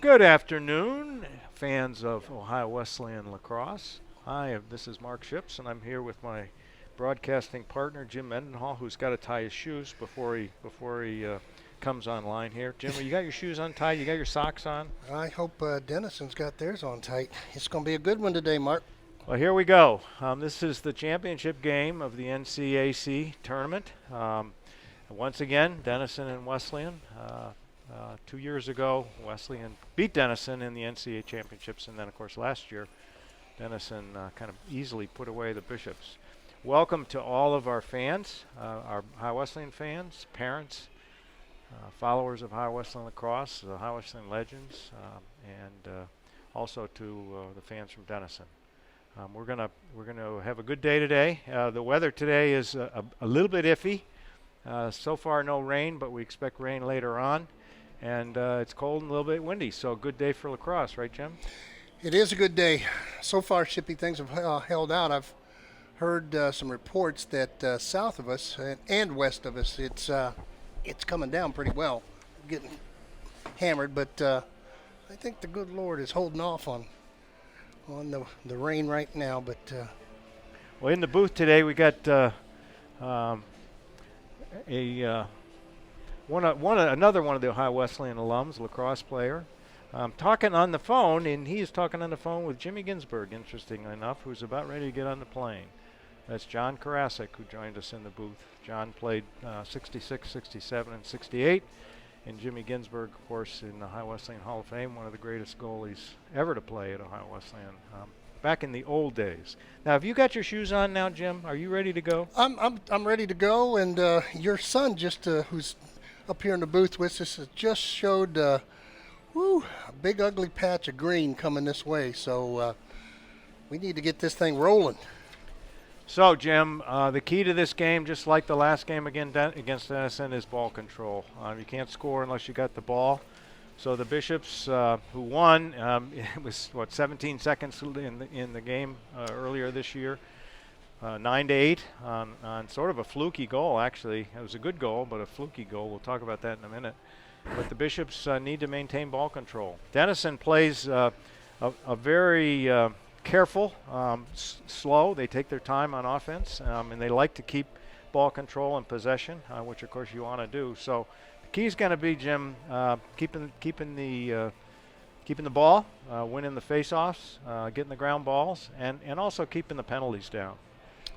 Good afternoon, fans of Ohio Wesleyan lacrosse. Hi, this is Mark Ships, and I'm here with my broadcasting partner, Jim Mendenhall, who's got to tie his shoes before he comes online here. Jim, you got your shoes untied? You got your socks on? I hope Denison's got theirs on tight. It's going to be a good one today, Mark. Well, here we go. This is the championship game of the NCAC tournament. Once again, Denison and Wesleyan. 2 years ago, Wesleyan beat Denison in the NCAA championships, and then, of course, last year, Denison kind of easily put away the Bishops. Welcome to all of our fans, our Ohio Wesleyan fans, parents, followers of Ohio Wesleyan lacrosse, the Ohio Wesleyan legends, and also to the fans from Denison. We're gonna have a good day today. The weather today is a little bit iffy. So far, no rain, but we expect rain later on. And it's cold and a little bit windy, so a good day for lacrosse, right, Jim? It is a good day. So far, Shippy, things have held out. I've heard some reports that south of us and west of us, it's coming down pretty well. Getting hammered, but I think the good Lord is holding off on the rain right now. But well, in the booth today, we got another one of the Ohio Wesleyan alums, lacrosse player, talking on the phone, and he's talking on the phone with Jimmy Ginsburg, interestingly enough, who's about ready to get on the plane. That's John Karasik, who joined us in the booth. John played 66, 67, and 68, and Jimmy Ginsburg, of course, in the Ohio Wesleyan Hall of Fame, one of the greatest goalies ever to play at Ohio Wesleyan, back in the old days. Now, have you got your shoes on now, Jim? Are you ready to go? I'm ready to go, and your son just who's up here in the booth with us just showed a big ugly patch of green coming this way. So we need to get this thing rolling. So, Jim, the key to this game, just like the last game against Denison, is ball control. You can't score unless you got the ball. So the Bishops, who won, it was 17 seconds in the game earlier this year. 9-8 on sort of a fluky goal, actually. It was a good goal, but a fluky goal. We'll talk about that in a minute. But the Bishops need to maintain ball control. Denison plays a very careful, slow. They take their time on offense, and they like to keep ball control and possession, which, of course, you want to do. So the key is going to be, Jim, keeping the ball, winning the face-offs, getting the ground balls, and also keeping the penalties down.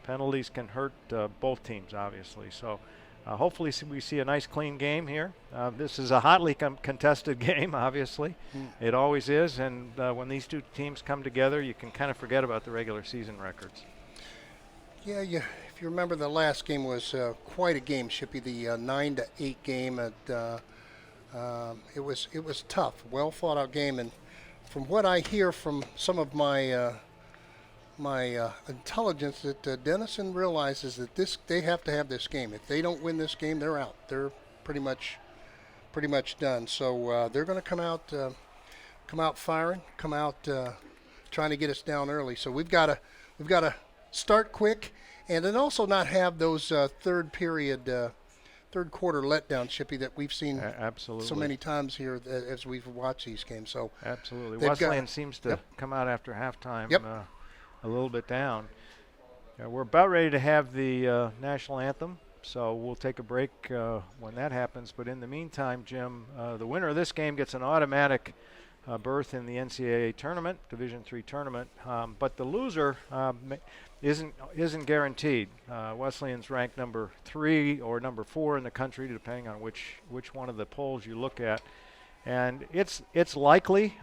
Penalties can hurt both teams, obviously. So hopefully we see a nice, clean game here. This is a hotly contested game, obviously. It always is. And when these two teams come together, you can kind of forget about the regular season records. Yeah, if you remember, the last game was quite a game, Shippy. The 9-8 game. It was tough, well thought out game. And from what I hear from some of my intelligence, that Denison realizes that they have to have this game. If they don't win this game, they're out. They're pretty much done. So they're going to come out firing, come out trying to get us down early. So we've got to start quick, and then also not have those third quarter letdown, Shippy, that we've seen absolutely so many times here as we've watched these games. So absolutely, Wesleyan seems to come out after halftime. Yep. A little bit down. We're about ready to have the national anthem, so we'll take a break when that happens. But in the meantime, Jim, the winner of this game gets an automatic berth in the NCAA tournament, Division III tournament. But the loser isn't guaranteed. Wesleyan's ranked number 3 or number 4 in the country, depending on which one of the polls you look at. And it's likely,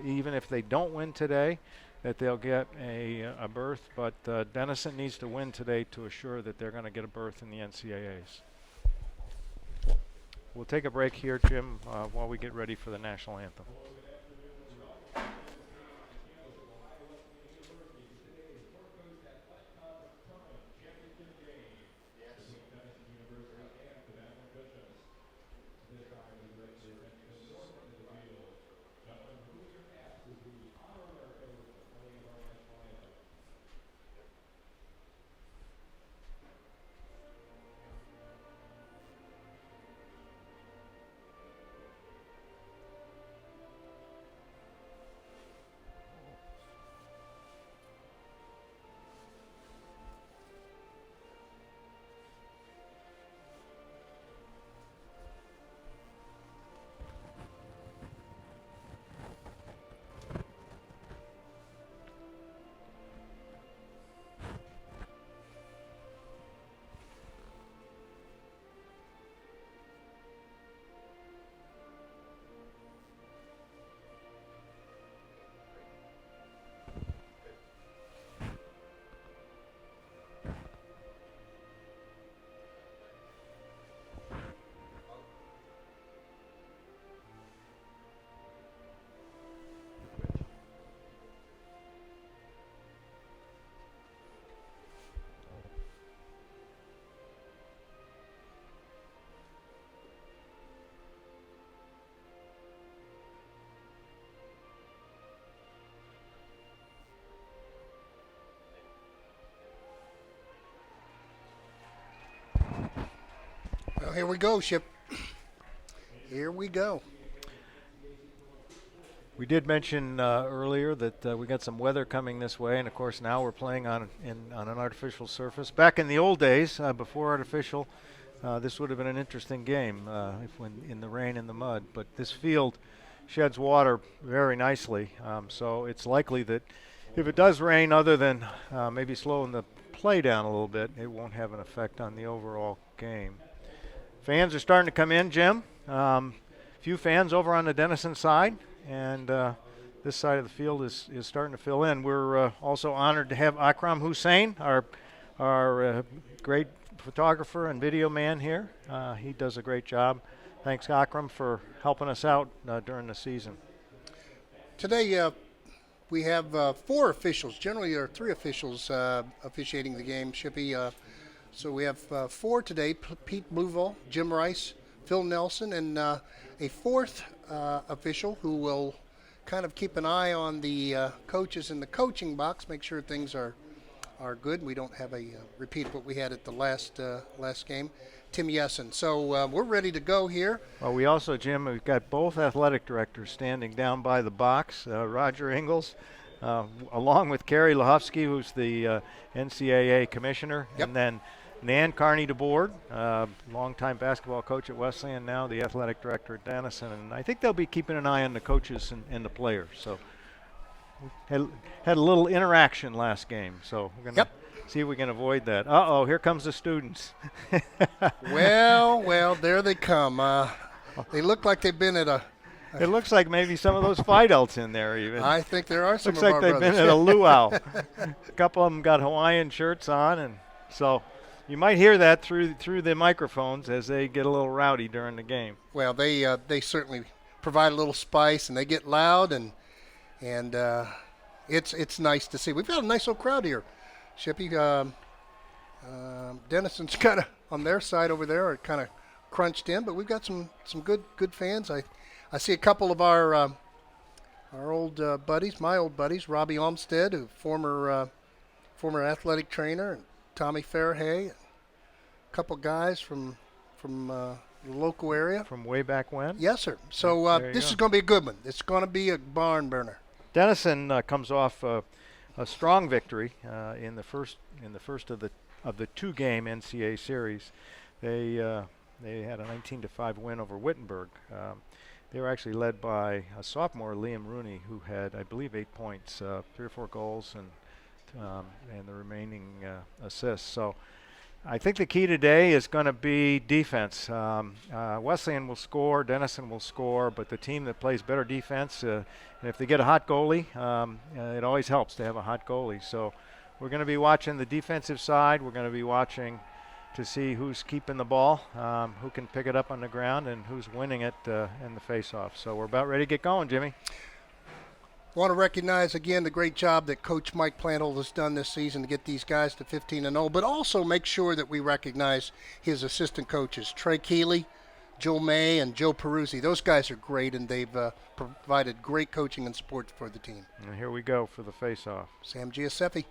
even if they don't win today, that they'll get a berth, but Denison needs to win today to assure that they're going to get a berth in the NCAAs. We'll take a break here, Jim, while we get ready for the national anthem. here we go, Ship. Here we go. We did mention earlier that we got some weather coming this way, and of course now we're playing on an artificial surface. Back in the old days, before artificial, this would have been an interesting game when in the rain and the mud. But this field sheds water very nicely, so it's likely that if it does rain, other than maybe slowing the play down a little bit, it won't have an effect on the overall game. Fans are starting to come in, Jim. Few fans over on the Denison side. And this side of the field is starting to fill in. We're also honored to have Akram Hussein, our great photographer and video man here. He does a great job. Thanks, Akram, for helping us out during the season. Today we have 4 officials. Generally, there are 3 officials officiating the game, Shippy. So we have 4 today: Pete Blueville, Jim Rice, Phil Nelson, and a 4th official who will kind of keep an eye on the coaches in the coaching box, make sure things are good. We don't have a repeat of what we had at the last game. Tim Yessen. So we're ready to go here. Well, we also, Jim, we've got both athletic directors standing down by the box. Roger Ingalls, along with Kerry Lahofsky, who's the NCAA commissioner, Yep. and then Nan Carney DeBoard, longtime basketball coach at Wesleyan, now the athletic director at Denison, and I think they'll be keeping an eye on the coaches and the players. So we had a little interaction last game, so we're going to see if we can avoid that. Uh-oh, here comes the students. Well, there they come. They look like they've been at a... It looks like maybe some of those Fidels in there even. I think there are some looks of like our they've brothers. been at a luau. A couple of them got Hawaiian shirts on, and so you might hear that through the microphones as they get a little rowdy during the game. Well, they certainly provide a little spice, and they get loud, and it's nice to see. We've got a nice little crowd here, Shippy. Denison's kind of on their side over there, are kind of crunched in, but we've got some good fans. I see a couple of our old buddies, my old buddies, Robbie Olmstead, who former athletic trainer, and Tommy Fairhay, a couple guys from the local area. From way back when? Yes, sir. So this is going to be a good one. It's going to be a barn burner. Denison comes off a strong victory in the first of the 2-game NCAA series. They had a 19-5 win over Wittenberg. They were actually led by a sophomore, Liam Rooney, who had, I believe, 8 points, 3 or 4 goals, and the remaining assists. So I think the key today is going to be defense. Wesleyan will score, Denison will score, but the team that plays better defense, and if they get a hot goalie, it always helps to have a hot goalie. So we're going to be watching the defensive side. We're going to be watching to see who's keeping the ball, who can pick it up on the ground, and who's winning it in the face-off. So we're about ready to get going, Jimmy. I want to recognize again the great job that Coach Mike Planthold has done this season to get these guys to 15-0, but also make sure that we recognize his assistant coaches, Trey Keeley, Joe May, and Joe Peruzzi. Those guys are great, and they've provided great coaching and support for the team. And here we go for the face-off. Sam Giuseppe.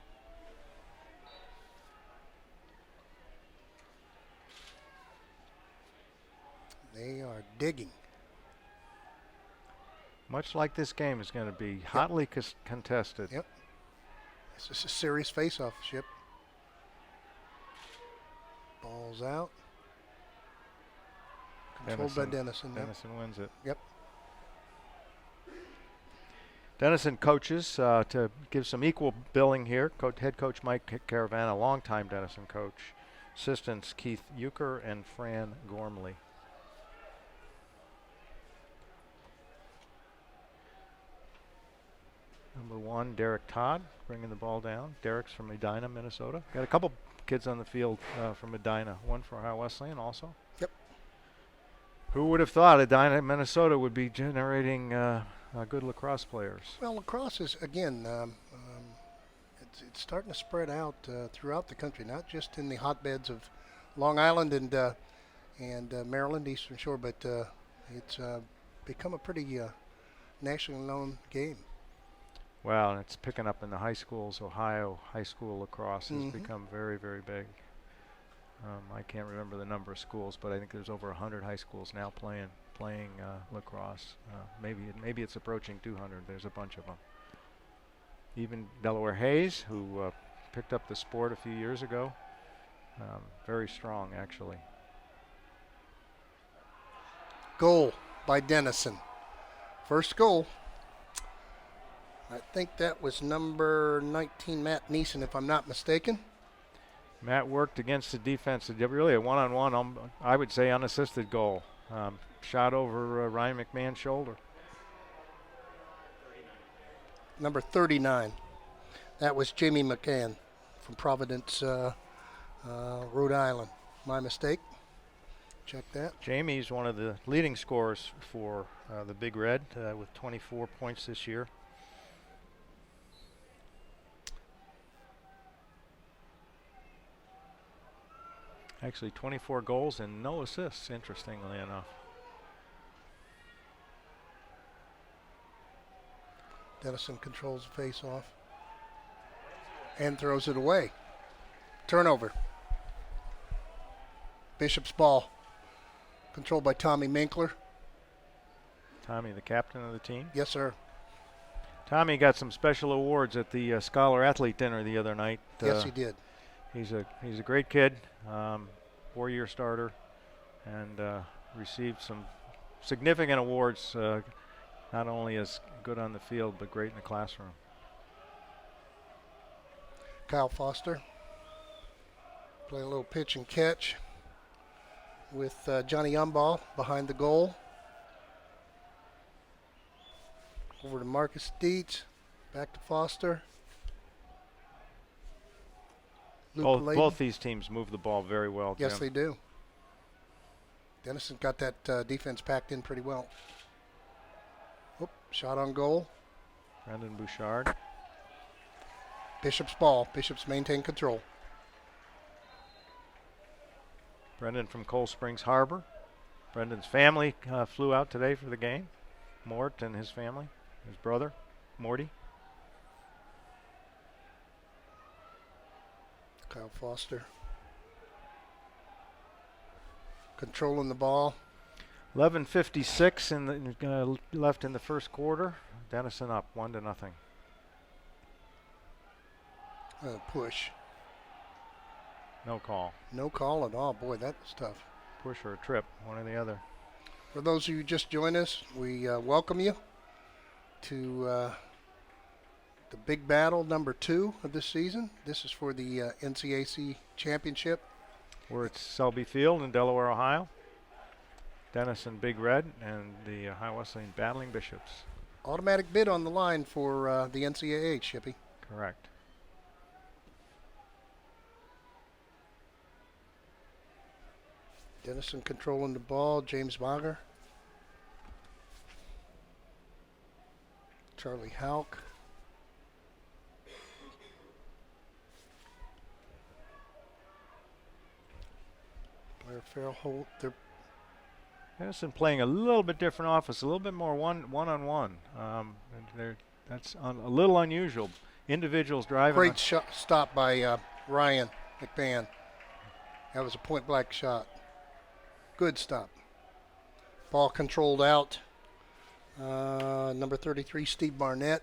They are digging. Much like this game is going to be hotly contested. Yep. This is a serious face-off, Ship. Ball's out. Controlled by Denison. Denison wins it. Yep. Denison coaches to give some equal billing here. Head coach Mike Caravana, longtime Denison coach. Assistants Keith Euchre and Fran Gormley. Number 1, Derek Todd, bringing the ball down. Derek's from Medina, Minnesota. Got a couple kids on the field from Medina. One for Ohio Wesleyan also. Yep. Who would have thought Medina, Minnesota would be generating good lacrosse players? Well, lacrosse is, again, it's starting to spread out throughout the country, not just in the hotbeds of Long Island and Maryland, Eastern Shore, but it's become a pretty nationally known game. Well, and it's picking up in the high schools. Ohio high school lacrosse has become very, very big. I can't remember the number of schools, but I think there's over 100 high schools now playing lacrosse. Maybe it's approaching 200. There's a bunch of them. Even Delaware Hayes, who picked up the sport a few years ago, very strong actually. Goal by Denison. First goal. I think that was number 19, Matt Neeson, if I'm not mistaken. Matt worked against the defense. Really a one-on-one, I would say, unassisted goal. Shot over Ryan McMahon's shoulder. Number 39. That was Jamie McCann from Providence, Rhode Island. My mistake. Check that. Jamie's one of the leading scorers for the Big Red with 24 points this year. Actually, 24 goals and no assists, interestingly enough. Denison controls the face-off and throws it away. Turnover. Bishop's ball. Controlled by Tommy Minkler. Tommy, the captain of the team? Yes, sir. Tommy got some special awards at the Scholar Athlete Dinner the other night. Yes, he did. He's a great kid, 4-year starter, and received some significant awards, not only as good on the field, but great in the classroom. Kyle Foster playing a little pitch and catch with Johnny Umball behind the goal. Over to Marcus Dietz, back to Foster. Both these teams move the ball very well, Jim. Yes, they do. Denison got that defense packed in pretty well. Oop, shot on goal. Brendan Bouchard. Bishop's ball. Bishop's maintain control. Brendan from Cold Springs Harbor. Brendan's family flew out today for the game. Mort and his family, his brother, Morty. Kyle Foster. Controlling the ball. 11:56 left in the first quarter. Denison up 1-0. Push. No call. No call at all. Boy, that was tough. Push or a trip, one or the other. For those of you who just joined us, we welcome you to the big battle number 2 of this season. This is for the NCAC championship. We're at Selby Field in Delaware, Ohio. Denison Big Red and the Ohio Wesleyan battling Bishops. Automatic bid on the line for the NCAA, Shippy. Correct. Denison controlling the ball. James Mager. Charlie Hauk. Blair Farrell. Denison playing a little bit different offense, a little bit more one-on-one. That's a little unusual. Individuals driving. Great stop by Ryan McMahon. That was a point-blank shot. Good stop. Ball controlled out. Number 33, Steve Barnett.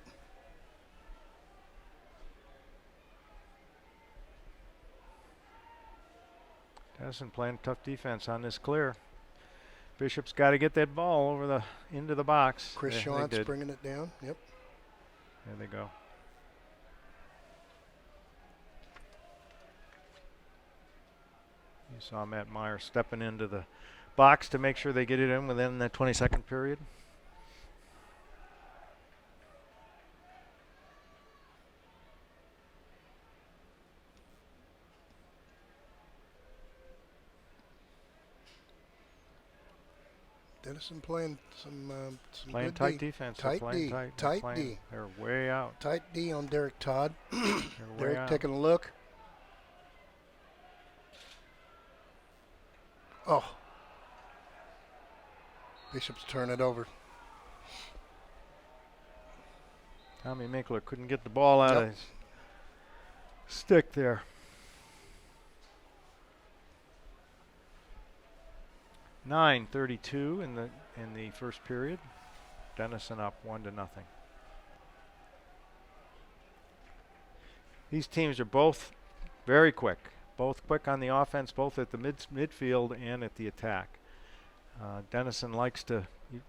Denison playing tough defense on this clear. Bishop's got to get that ball over into the box. Chris Shantz bringing it down. Yep. There they go. You saw Matt Meyer stepping into the box to make sure they get it in within the 22nd period. Denison playing some playing good tight D. defense. Tight playing D. tight. Tight playing, D. They're way out. Tight D on Derek Todd. They're way Derek out. taking a look. Oh. Bishop's turn it over. Tommy Minkler couldn't get the ball out of his stick there. 9:32 in the first period. Denison up 1-0. These teams are both very quick. Both quick on the offense, both at the midfield and at the attack. Denison likes to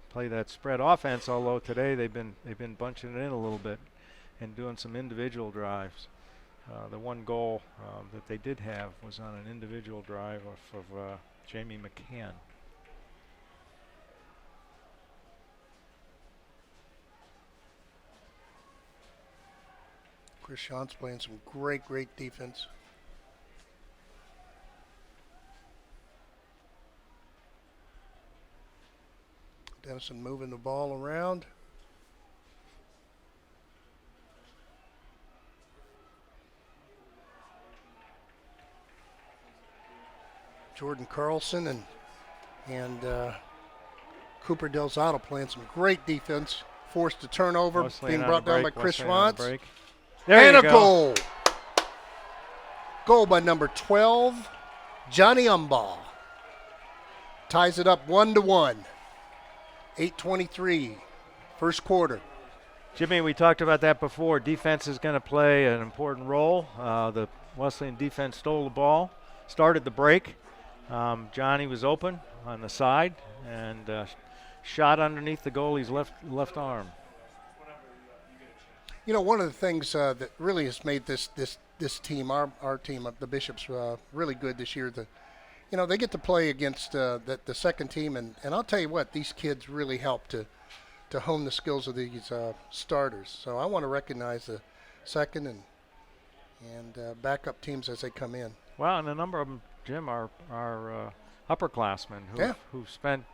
play that spread offense, although today they've been bunching it in a little bit and doing some individual drives. The one goal that they did have was on an individual drive of Jamie McCann. Chris Schaute's playing some great defense. Denison moving the ball around. Jordan Carlson and Cooper Delzato playing some great defense. Forced a turnover, Wesleyan being brought down by break, Chris Wesleyan on the Schwantz. break. There And you a go. goal. Goal by number 12, Johnny Umball. Ties it up 1-1. 8:23, first quarter. Jimmy, we talked about that before. Defense is going to play an important role. The Wesleyan defense stole the ball, started the break. Johnny was open on the side and shot underneath the goalie's left arm. You know, one of the things that really has made this team, our team, the Bishops, really good this year. They get to play against the second team, and I'll tell you what, these kids really help to hone the skills of these starters. So I want to recognize the second and backup teams as they come in. Well, and a number of them, Jim, are upperclassmen who've spent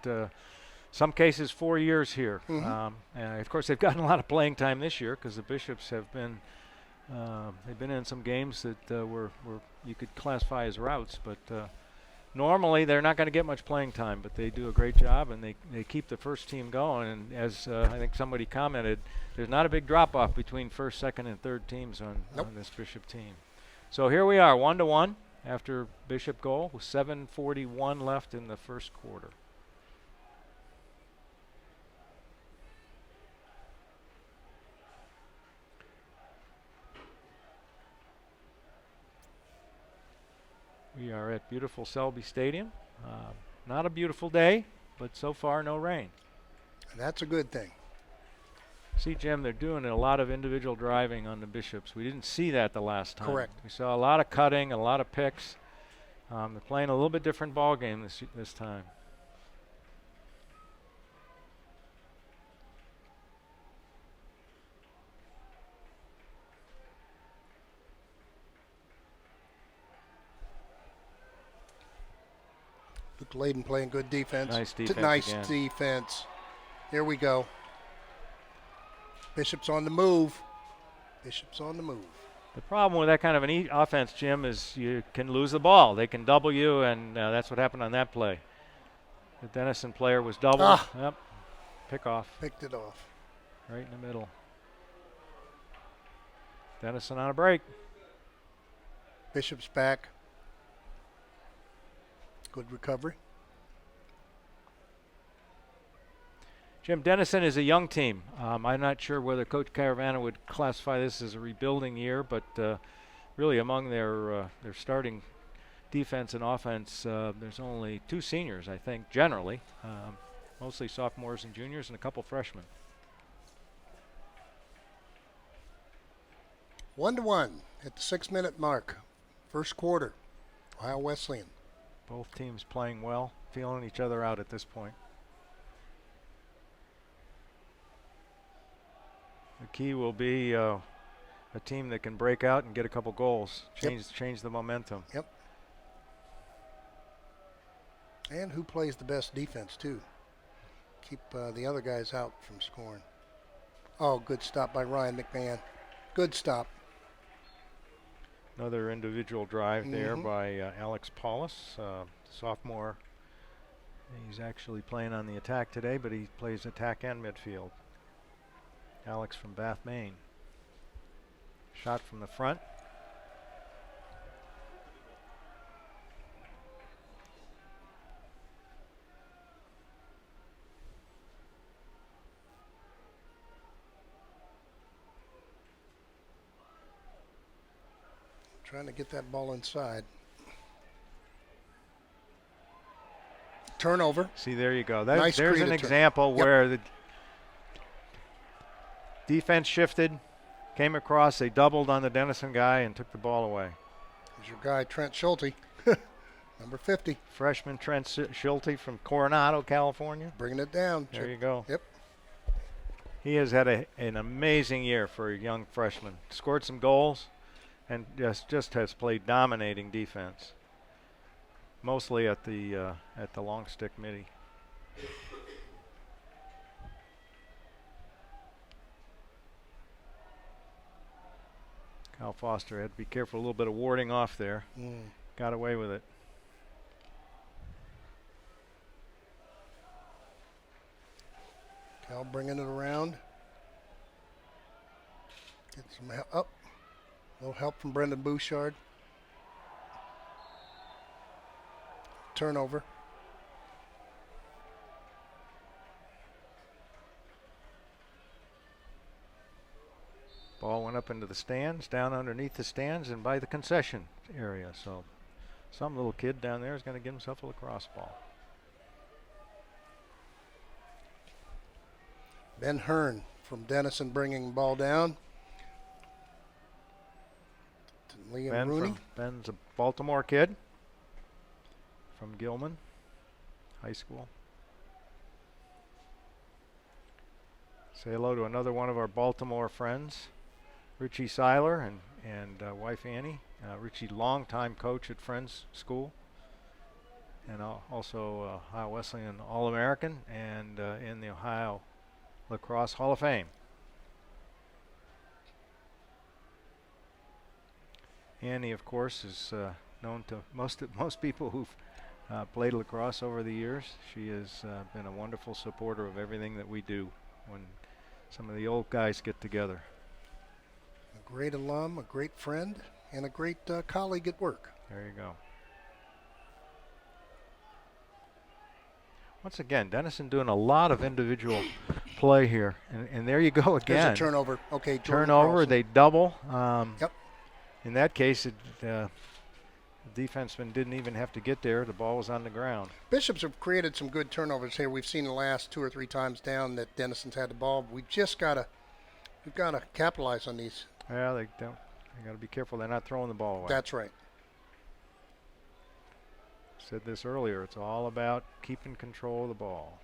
some cases 4 years here. Mm-hmm. And of course, they've gotten a lot of playing time this year because the Bishops have been they've been in some games that were you could classify as routes, but normally they're not going to get much playing time, but they do a great job and they keep the first team going. And as I think somebody commented, there's not a big drop off between first, second, and third teams on this Bishop team. So here we are, 1-1 after Bishop goal with 7:41 left in the first quarter. We are at beautiful Selby Stadium. Not a beautiful day, but so far no rain. That's a good thing. See, Jim, they're doing a lot of individual driving on the Bishops. We didn't see that the last time. Correct. We saw a lot of cutting, a lot of picks. They're playing a little bit different ball game this time. Luke Layden playing good defense. Nice defense Nice again. defense. Here we go. Bishop's on the move. Bishop's on the move. The problem with that kind of an offense, Jim, is you can lose the ball. They can double you, and that's what happened on that play. The Denison player was doubled. Yep. Pick off. Picked it off. Right in the middle. Denison on a break. Bishop's back. Good recovery. Jim, Denison is a young team. I'm not sure whether Coach Caravana would classify this as a rebuilding year, but really among their starting defense and offense, there's only 2 seniors, I think, generally. Mostly sophomores and juniors and a couple freshmen. 1-1 at the 6-minute mark. First quarter. Ohio Wesleyan. Both teams playing well, feeling each other out at this point. The key will be a team that can break out and get a couple goals, change the momentum. Yep. And who plays the best defense, too. Keep the other guys out from scoring. Oh, good stop by Ryan McMahon. Good stop. Another individual drive there by Alex Paulus, sophomore. He's actually playing on the attack today, but he plays attack and midfield. Alex from Bath, Maine. Shot from the front. Trying to get that ball inside. Turnover. See, there you go. Nice There's an creative example Yep. where the defense shifted, came across, they doubled on the Denison guy and took the ball away. There's your guy, Trent Schulte, number 50. Freshman Trent Schulte from Coronado, California. Bringing it down. There you go. Yep. He has had an amazing year for a young freshman. Scored some goals and just has played dominating defense. Mostly at the long stick midi. Kyle Foster had to be careful, a little bit of warding off there. Got away with it. Cal bringing it around. Get some help. Up. No help from Brendan Bouchard. Turnover. Ball went up into the stands, down underneath the stands, and by the concession area. So some little kid down there is going to get himself a lacrosse ball. Ben Hearn from Denison bringing the ball down. To Liam Rooney. Ben's a Baltimore kid from Gilman High School. Say hello to another one of our Baltimore friends, Richie Seiler and wife Annie. Richie, longtime coach at Friends School, and also Ohio Wesleyan All-American and in the Ohio Lacrosse Hall of Fame. Annie, of course, is known to most people who've played lacrosse over the years. She has been a wonderful supporter of everything that we do when some of the old guys get together. A great alum, a great friend, and a great colleague at work. There you go. Once again, Denison doing a lot of individual play here. And there you go again. There's a turnover. Okay, Jordan Turnover, Carlson. they double. Yep. In that case, the defenseman didn't even have to get there. The ball was on the ground. Bishops have created some good turnovers here. We've seen the last 2 or 3 times down that Denison's had the ball. We've got to capitalize on these. Yeah, they don't. They got to be careful. They're not throwing the ball away. That's right. Said this earlier. It's all about keeping control of the ball.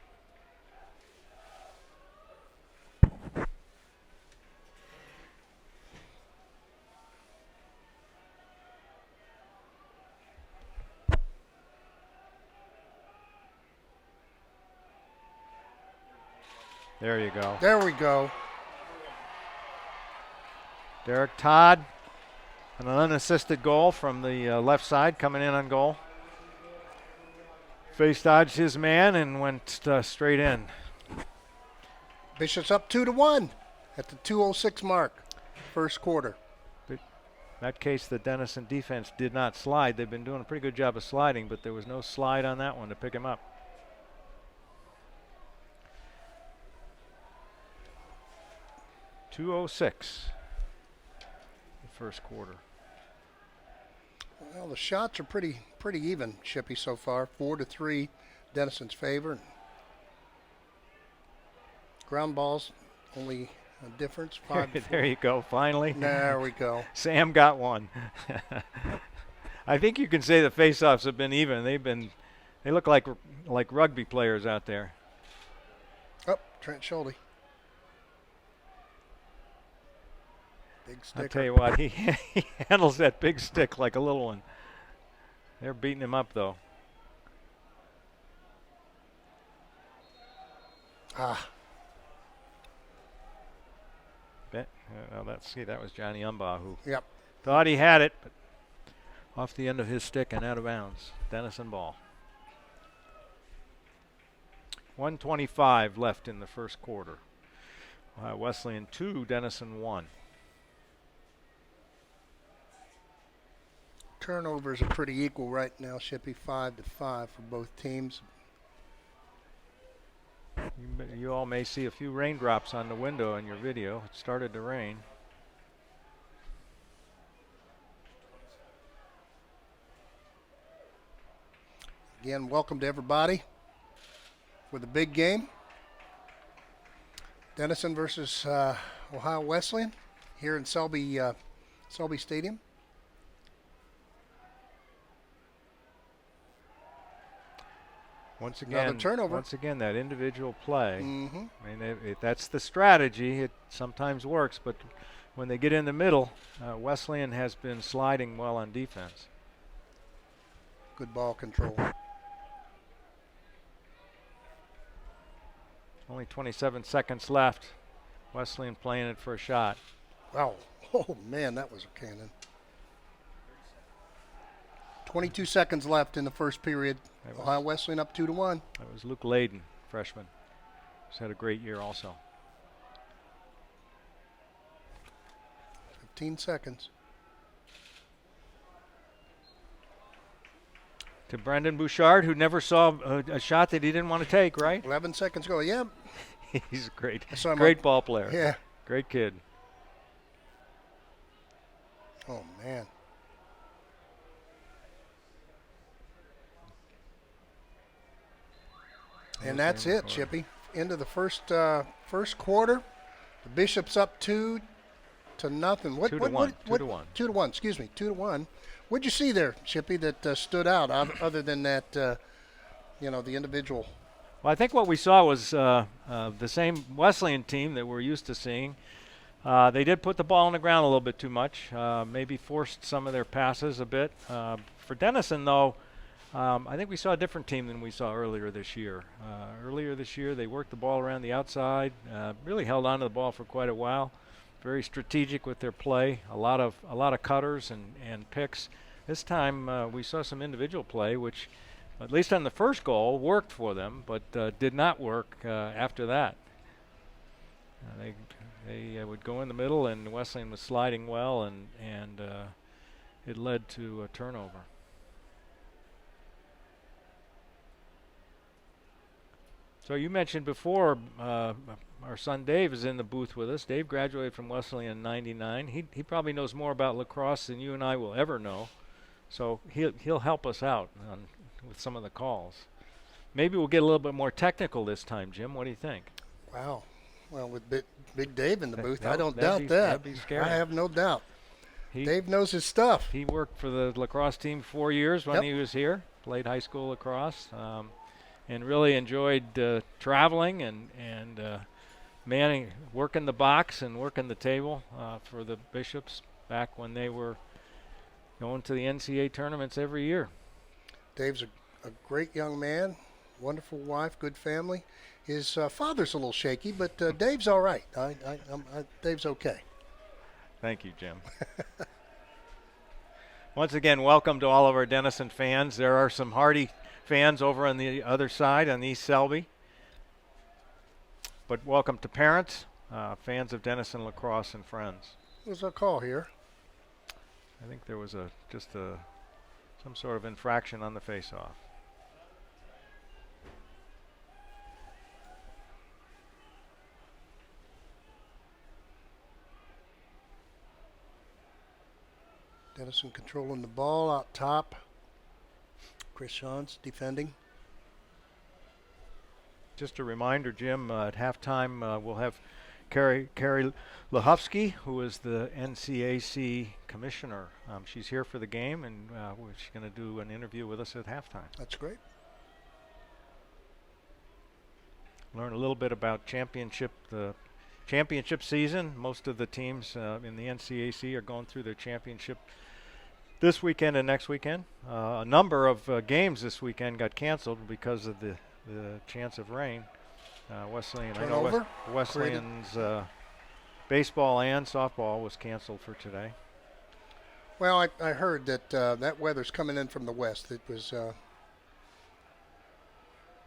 There you go. There we go. Derek Todd, an unassisted goal from the left side, coming in on goal. Face dodged his man and went straight in. Bishops up 2-1 at the 2:06 mark, first quarter. In that case, the Denison defense did not slide. They've been doing a pretty good job of sliding, but there was no slide on that one to pick him up. .206, the first quarter. Well, the shots are pretty even, Shippy, so far. 4-3, Denison's favor. Ground balls, only a difference, 5-4. There you go, finally. There we go. Sam got one. I think you can say the face-offs have been even. They look like rugby players out there. Oh, Trent Schulte. Big sticker. I'll tell you what, he handles that big stick like a little one. They're beating him up, though. That was Johnny Umbaugh who thought he had it, but off the end of his stick and out of bounds. Denison ball. 1:25 left in the first quarter. Wesleyan 2, Denison 1. Turnovers are pretty equal right now, Shippy, 5-5 for both teams. You all may see a few raindrops on the window in your video. It started to rain. Again, welcome to everybody for the big game. Denison versus Ohio Wesleyan here in Selby Stadium. Once Another again, turnover. that individual play. Mm-hmm. I mean, that's the strategy. It sometimes works, but when they get in the middle, Wesleyan has been sliding well on defense. Good ball control. Only 27 seconds left. Wesleyan playing it for a shot. Wow. Oh, man, that was a cannon. 22 seconds left in the first period. Ohio Wesleyan up 2-1. That was Luke Layden, freshman. He's had a great year also. 15 seconds. To Brendan Bouchard, who never saw a shot that he didn't want to take, right? 11 seconds go. Yeah. He's a great So ball player. Yeah. Great kid. Oh, man. And that's it, Chippy. Into the first quarter. The Bishop's up 2-0. What, 2-1. 2-1. 2-1. Excuse me. 2-1. What'd you see there, Chippy, that stood out other than that, the individual? Well, I think what we saw was the same Wesleyan team that we're used to seeing. They did put the ball on the ground a little bit too much, maybe forced some of their passes a bit. For Denison, though, I think we saw a different team than we saw earlier this year. Earlier this year, they worked the ball around the outside, really held on to the ball for quite a while. Very strategic with their play, a lot of cutters and picks. This time we saw some individual play, which, at least on the first goal, worked for them, but did not work after that. They would go in the middle, and Wesleyan was sliding well, and it led to a turnover. So you mentioned before, our son Dave is in the booth with us. Dave graduated from Wesleyan in '99. He probably knows more about lacrosse than you and I will ever know. So he'll help us out with some of the calls. Maybe we'll get a little bit more technical this time, Jim. What do you think? Wow. Well, with Big Dave in the booth, I don't that'd doubt that. That'd be scary. I have no doubt. Dave knows his stuff. He worked for the lacrosse team 4 years when he was here. Played high school lacrosse. And really enjoyed traveling and working the box and working the table for the Bishops back when they were going to the NCAC tournaments every year. Dave's a great young man, wonderful wife, good family. His father's a little shaky, but Dave's all right. Dave's okay. Thank you, Jim. Once again, welcome to all of our Denison fans. There are some hardy fans over on the other side on East Selby. But welcome to parents, fans of Denison lacrosse, and friends. There's a call here. I think there was some sort of infraction on the face-off. Denison controlling the ball out top. Chris Shawns defending. Just a reminder, Jim, at halftime we'll have Carrie Lahufsky, who is the NCAC commissioner. She's here for the game, and she's going to do an interview with us at halftime. That's great. Learn a little bit about the championship season. Most of the teams in the NCAC are going through their championship this weekend and next weekend. A number of games this weekend got canceled because of the chance of rain. Wesleyan, I know Wesleyan's baseball and softball was canceled for today. Well, I heard that that weather's coming in from the west. It was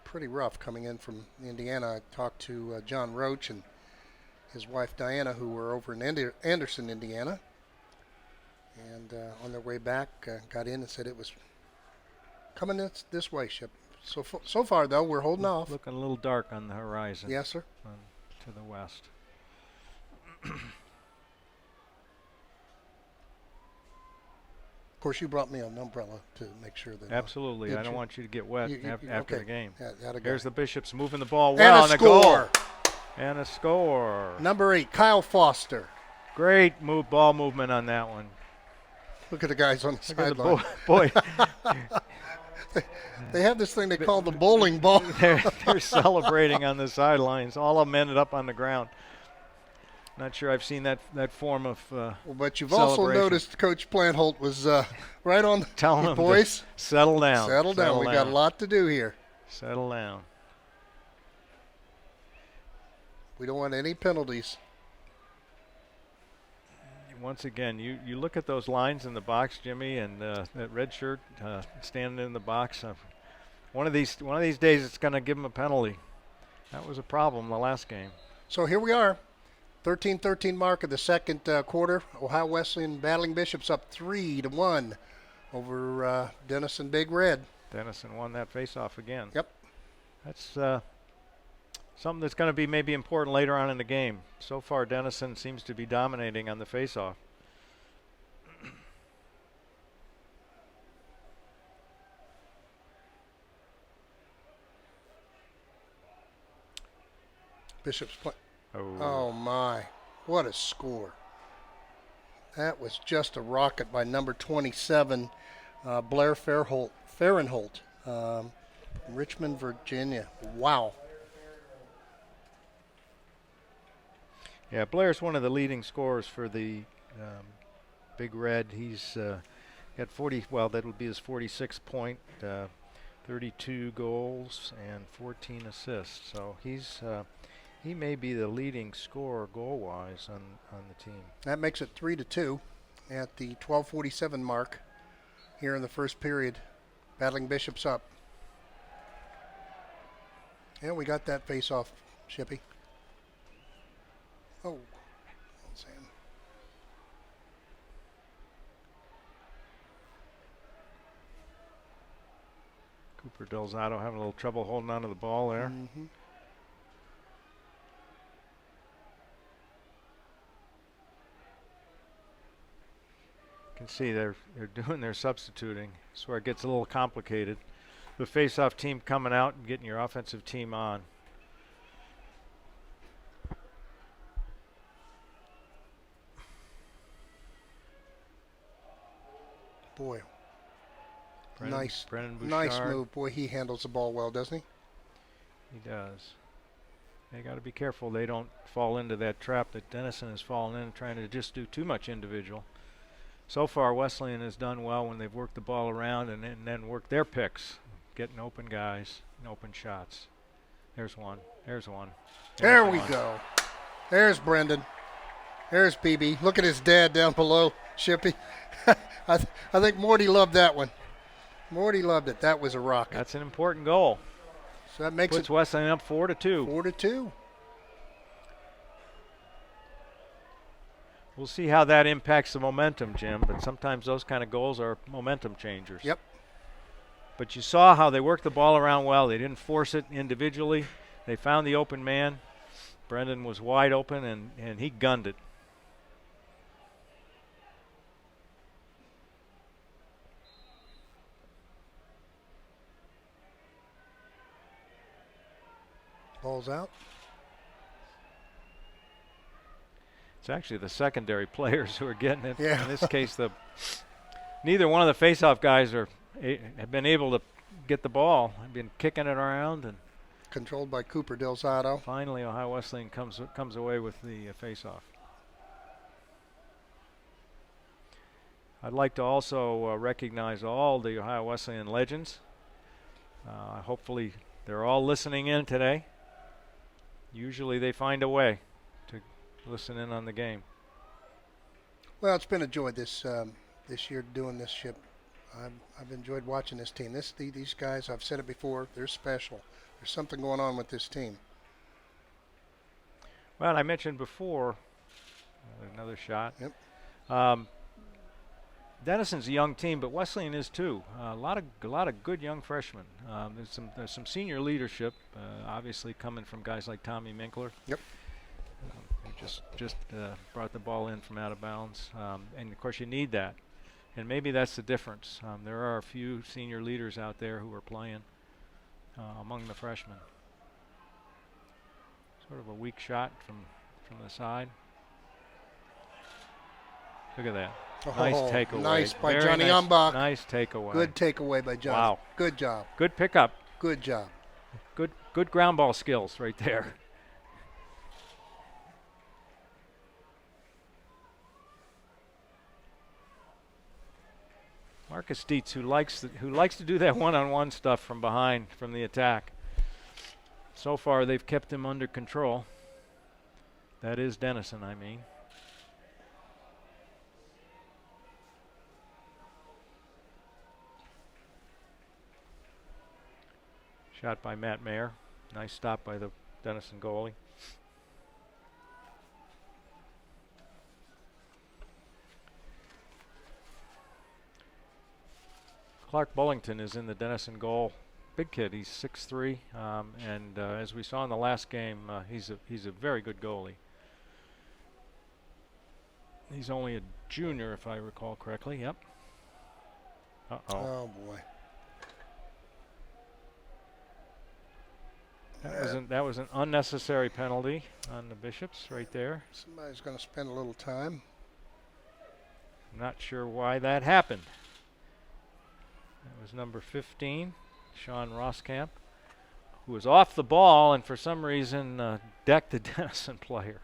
pretty rough coming in from Indiana. I talked to John Roach and his wife Diana, who were over in Anderson, Indiana. And on their way back, got in and said it was coming this way, Ship. So far, though, we're holding off. Looking a little dark on the horizon. Yes, sir. To the west. Of course, you brought me an umbrella to make sure that. Absolutely. I don't want you to get wet after okay. the game. Yeah, There's the Bishops moving the ball well. And a score. And a score. Number 8, Kyle Foster. Great ball movement on that one. Look at the guys on the sideline. Boy. They have this thing they call the bowling ball. they're celebrating on the sidelines. All of them ended up on the ground. Not sure I've seen that form of but you've also noticed Coach Plantholt was right on telling them, boys, settle down. Settle down. We've got a lot to do here. Settle down. We don't want any penalties. Once again, you look at those lines in the box, Jimmy, and that red shirt standing in the box. One of these days, it's going to give him a penalty. That was a problem the last game. So here we are, 13-13 mark of the second quarter. Ohio Wesleyan battling Bishops up 3-1 over Denison Big Red. Denison won that face-off again. Yep. That's something that's going to be maybe important later on in the game. So far, Denison seems to be dominating on the face-off. Bishops play. Oh my, what a score. That was just a rocket by number 27, Blair Fahrenholt, Richmond, Virginia. Wow. Yeah, Blair's one of the leading scorers for the Big Red. He's got 40, well, that'll be his 46th point, 32 goals and 14 assists. So he may be the leading scorer goal-wise on the team. That makes it 3-2 at the 12:47 mark here in the first period. Battling Bishops up. And we got that face-off, Shippy. Oh, Sam. Cooper Delzato having a little trouble holding on to the ball there. Mm-hmm. You can see they're doing their substituting. That's where it gets a little complicated. The face-off team coming out and getting your offensive team on. Boy, Brennan Bouchard. Nice move. Boy, he handles the ball well, doesn't he? He does. They got to be careful they don't fall into that trap that Denison has fallen in, trying to just do too much individual. So far, Wesleyan has done well when they've worked the ball around and then worked their picks, getting open guys and open shots. There's one. There's one. There we go. There's Brendan. There's BB. Look at his dad down below, Shippy. I think Morty loved that one. Morty loved it. That was a rocket. That's an important goal. So that makes puts Wesleyan up 4-2. 4-2. We'll see how that impacts the momentum, Jim, but sometimes those kind of goals are momentum changers. Yep. But you saw how they worked the ball around well. They didn't force it individually. They found the open man. Brendan was wide open, and he gunned it. Ball's out. It's actually the secondary players who are getting it. Yeah. In this case, neither one of the face-off guys have been able to get the ball. They've been kicking it around, and controlled by Cooper Delzato. Finally, Ohio Wesleyan comes away with the face-off. I'd like to also recognize all the Ohio Wesleyan legends. Hopefully, they're all listening in today. Usually, they find a way to listen in on the game. Well, it's been a joy this year doing this ship. I've enjoyed watching this team. These guys, I've said it before, they're special. There's something going on with this team. Well, I mentioned before, another shot. Yep. Denison's a young team, but Wesleyan is too. A lot of good young freshmen. There's some senior leadership, obviously coming from guys like Tommy Minkler. Yep. Who just brought the ball in from out of bounds, and of course you need that. And maybe that's the difference. There are a few senior leaders out there who are playing among the freshmen. Sort of a weak shot from the side. Look at that. Nice takeaway. Nice by Very Johnny nice, Umbach. Nice takeaway. Good takeaway by Johnny. Wow. Good job. Good pickup. Good job. Good ground ball skills right there. Marcus Dietz, who likes to do that one-on-one stuff from behind, from the attack. So far, they've kept him under control. That is Denison, I mean. Shot by Matt Mayer. Nice stop by the Denison goalie. Clark Bullington is in the Denison goal. Big kid. He's 6'3", and as we saw in the last game, he's a very good goalie. He's only a junior, if I recall correctly. Yep. Uh-oh. Oh boy. That was an unnecessary penalty on the Bishops right there. Somebody's going to spend a little time. I'm not sure why that happened. That was number 15, Sean Roskamp, who was off the ball and for some reason decked the Denison player.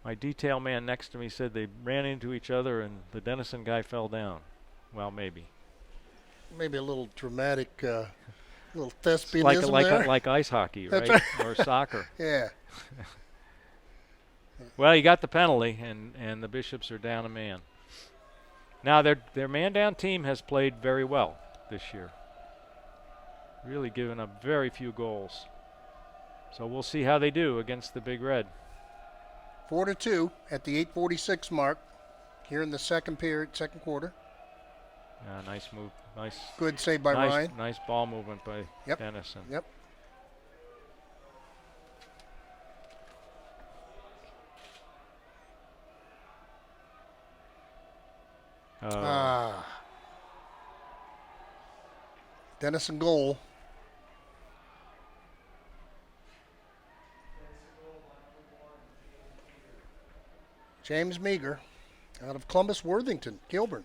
My detail man next to me said they ran into each other and the Denison guy fell down. Well, maybe. Maybe a little dramatic, little thespianism like ice hockey, right? Or soccer. Yeah. Well, he got the penalty, and the Bishops are down a man. Now, their man-down team has played very well this year. Really given up very few goals. So we'll see how they do against the Big Red. 4-2 at the 8:46 mark here in the second quarter. Nice move. Nice. Good save by Ryan. Nice ball movement by Denison. Yep. Denison goal. James Meager out of Columbus Worthington, Kilburn.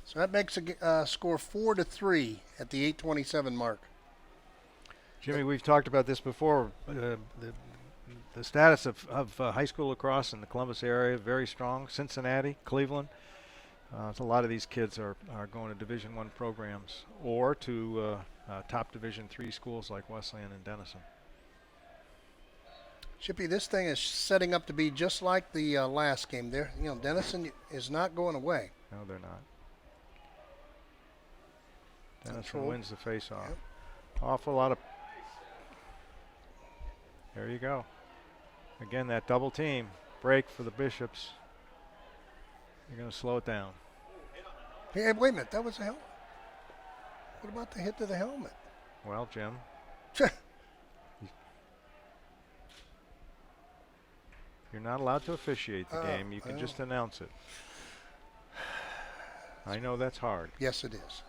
So that makes a score 4-3 at the 8:27 mark. Jimmy, we've talked about this before. The status of high school lacrosse in the Columbus area, very strong. Cincinnati, Cleveland. So a lot of these kids are going to Division I programs or to top Division III schools like Wesleyan and Denison. Chippy, this thing is setting up to be just like the last game. There, Denison is not going away. No, they're not. Denison wins the face-off. Yep. Awful lot of. There you go. Again, that double team break for the Bishops. You're going to slow it down. Hey, wait a minute. That was a helmet. What about the hit to the helmet? Well, Jim. You're not allowed to officiate the game. You can just announce it. I know that's hard. Yes, it is.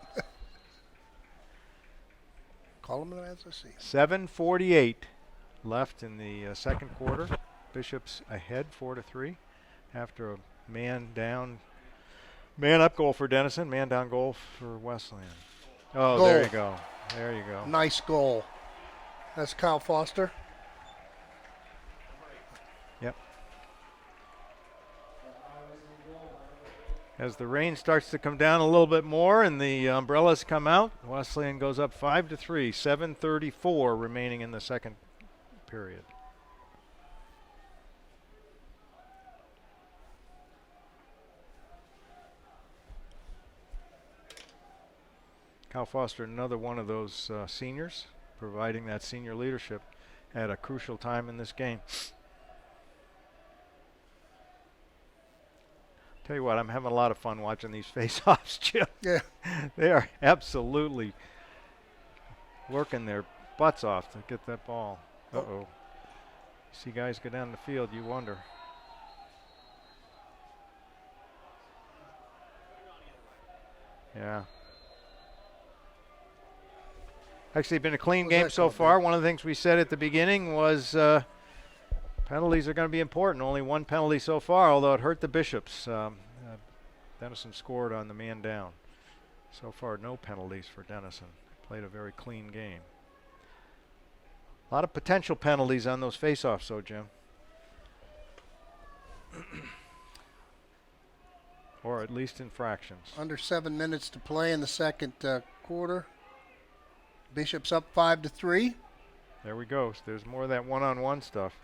Call them as I see. 7:48 left in the second quarter. Bishops ahead 4-3 after a man up goal for Denison, man down goal for Wesleyan. Oh, goal. There you go. There you go. Nice goal. That's Kyle Foster. Yep. As the rain starts to come down a little bit more and the umbrellas come out, Wesleyan goes up 5-3, 7:34 remaining in the second period. Kyle Foster, another one of those seniors, providing that senior leadership at a crucial time in this game. Tell you what, I'm having a lot of fun watching these face-offs, Jim. Yeah. They are absolutely working their butts off to get that ball. Uh-oh. See guys go down the field, you wonder. Yeah. Actually, been a clean game so far. One of the things we said at the beginning was penalties are going to be important. Only one penalty so far, although it hurt the Bishops. Denison scored on the man down. So far, no penalties for Denison. Played a very clean game. A lot of potential penalties on those face-offs, though, Jim. Or at least infractions. Under 7 minutes to play in the second quarter. Bishops up 5-3. There we go. There's more of that one-on-one stuff.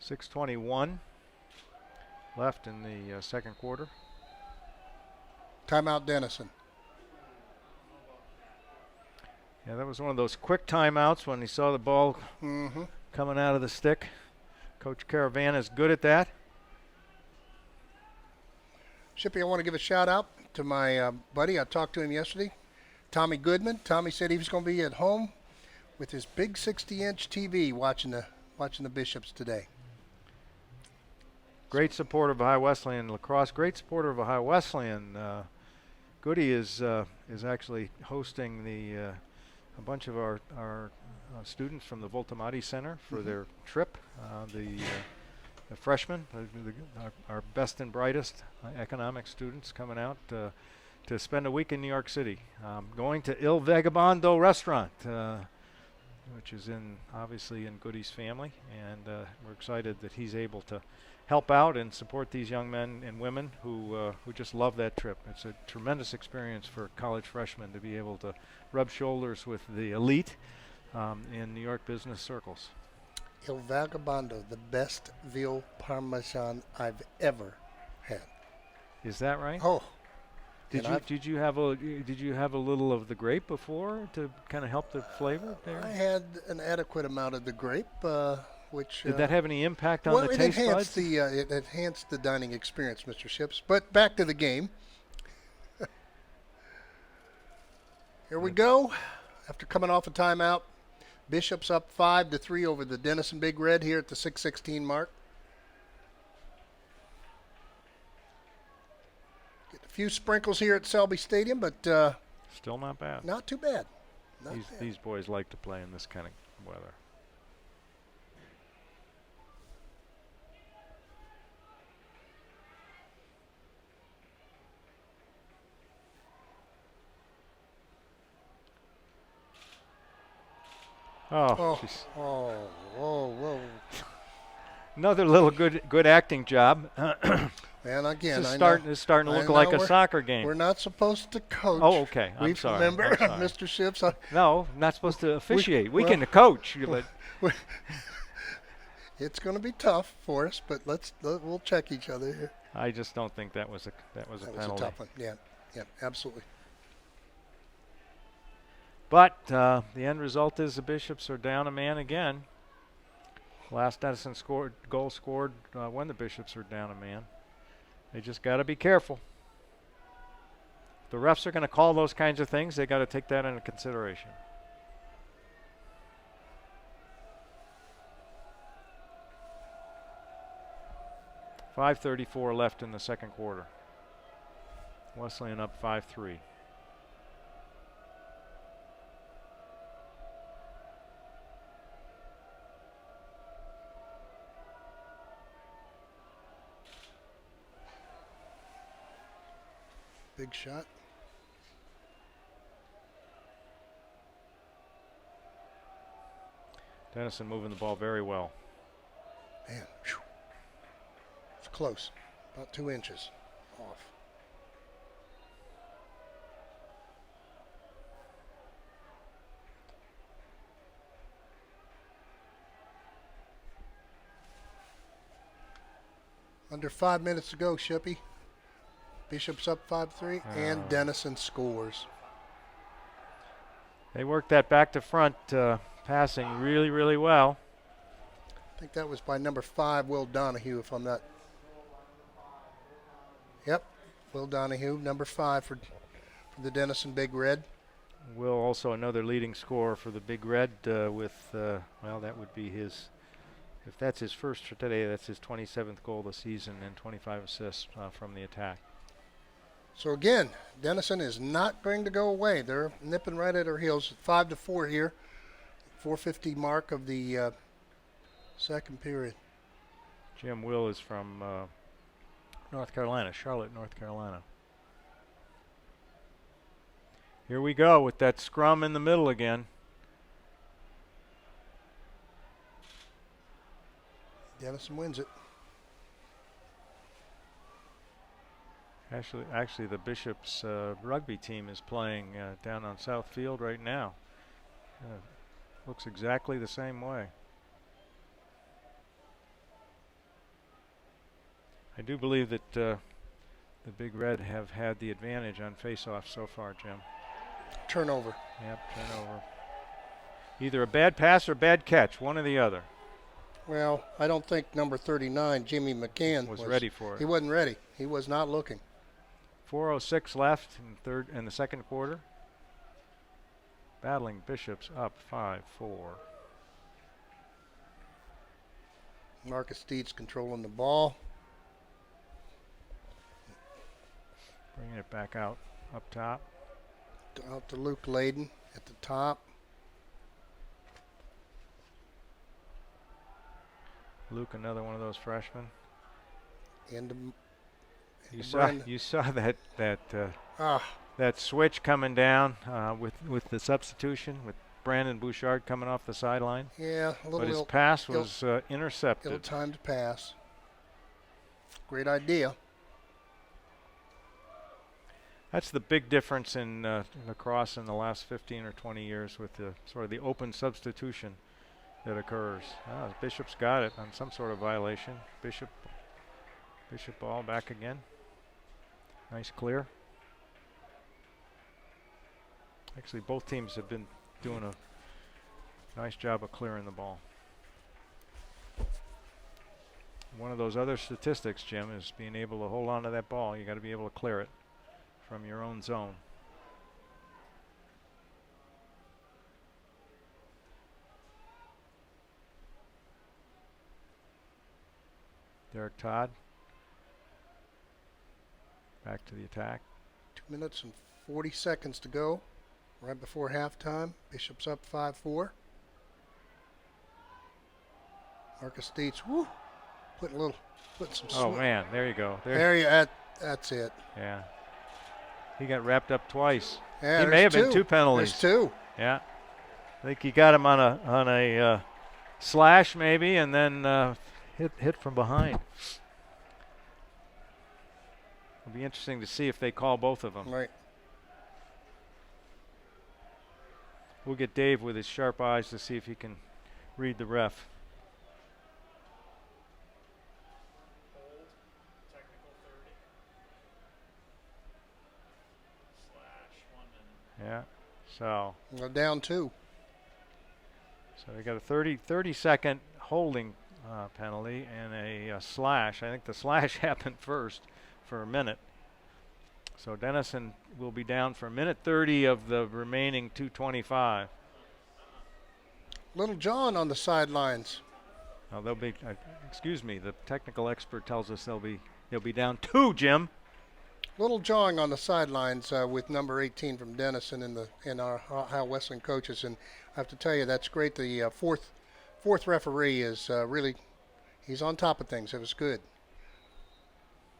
.621 left in the second quarter. Timeout Denison. Yeah, that was one of those quick timeouts when he saw the ball coming out of the stick. Coach Caravan is good at that. Shippy, I want to give a shout out to my buddy. I talked to him yesterday, Tommy Goodman. Tommy said he was going to be at home with his big 60-inch TV watching the Bishops today. Great supporter of Ohio Wesleyan lacrosse. Great supporter of Ohio Wesleyan. Goody is actually hosting a bunch of our students from the Voltamati Center for their trip. The freshmen, our best and brightest economics students coming out to spend a week in New York City. Going to Il Vagabondo restaurant, which is obviously in Goody's family, and we're excited that he's able to help out and support these young men and women who just love that trip. It's a tremendous experience for college freshmen to be able to rub shoulders with the elite in New York business circles. Il Vagabondo, the best veal parmesan I've ever had. Is that right? Oh. Did you have a little of the grape before to kind of help the flavor there? I had an adequate amount of the grape, which did that have any impact on the taste buds? It enhanced the dining experience, Mr. Ships. But back to the game. Here we go. After coming off a timeout, Bishops up 5-3 over the Denison Big Red here at the 6:16 mark. Get a few sprinkles here at Selby Stadium, but still not bad. Not too bad. These boys like to play in this kind of weather. Oh, whoa. Another little good acting job. And again, it's starting to look like a soccer game. We're not supposed to coach. Oh, okay. I'm sorry. Remember, Mr. Ships? No, not supposed to officiate. We can coach. It's going to be tough for us, but we'll check each other here. I just don't think that was a penalty. That was a tough one. Yeah, absolutely. But the end result is the Bishops are down a man again. Last Denison goal scored when the Bishops are down a man. They just got to be careful. The refs are going to call those kinds of things. They got to take that into consideration. .534 left in the second quarter. Wesleyan up 5-3. Big shot. Denison moving the ball very well. Man, whew. It's close. About 2 inches off. Under 5 minutes to go, Shippy. Bishop's up 5-3, and Denison scores. They worked that back to front passing really, really well. I think that was by number 5, Will Donahue, if I'm not. Yep, Will Donahue, number 5 for the Denison Big Red. Will also another leading scorer for the Big Red with, well, that would be his, if that's his first for today, that's his 27th goal of the season and 25 assists from the attack. So again, Denison is not going to go away. They're nipping right at our heels. 5-4 here. 4:50 mark of the second period. Jim Will is from North Carolina, Charlotte, North Carolina. Here we go with that scrum in the middle again. Denison wins it. Actually, the Bishop's rugby team is playing down on South Field right now. Looks exactly the same way. I do believe that the Big Red have had the advantage on face-off so far, Jim. Turnover. Yep, turnover. Either a bad pass or bad catch, one or the other. Well, I don't think number 39, Jimmy McCann, was ready for it. He wasn't ready. He was not looking. 4:06 left in the second quarter. Battling Bishops up 5-4. Marcus Steeds controlling the ball. Bringing it back out up top. Out to Luke Layden at the top. Luke, another one of those freshmen. You saw that switch coming down with the substitution with Brandon Bouchard coming off the sideline. Yeah, but his pass was intercepted. Ill-timed pass. Great idea. That's the big difference in lacrosse in the last 15 or 20 years with the sort of the open substitution that occurs. Bishop's got it on some sort of violation. Bishop ball back again. Nice clear. Actually, both teams have been doing a nice job of clearing the ball. One of those other statistics, Jim, is being able to hold on to that ball. You got to be able to clear it from your own zone. Derek Todd back to the attack. 2 minutes and 40 seconds to go, right before halftime. Bishop's up 5-4. Marcus Steeds, putting some. Oh man, there you go. That's it. Yeah, he got wrapped up twice. Yeah, he may have been two penalties. There's two. Yeah, I think he got him on a slash maybe, and then hit from behind. It'll be interesting to see if they call both of them. Right. We'll get Dave with his sharp eyes to see if he can read the ref. Yeah, so. We're down 2. So they got a 30-second holding penalty and a slash. I think the slash happened first for a minute. So Denison will be down for a minute 30 of the remaining 2:25. Little John on the sidelines. Now they'll be. Excuse me. The technical expert tells us they'll be down 2, Jim. Little jawing on the sidelines with number 18 from Denison in our Ohio Wesleyan coaches, and I have to tell you that's great. The fourth referee is really, he's on top of things. It was good.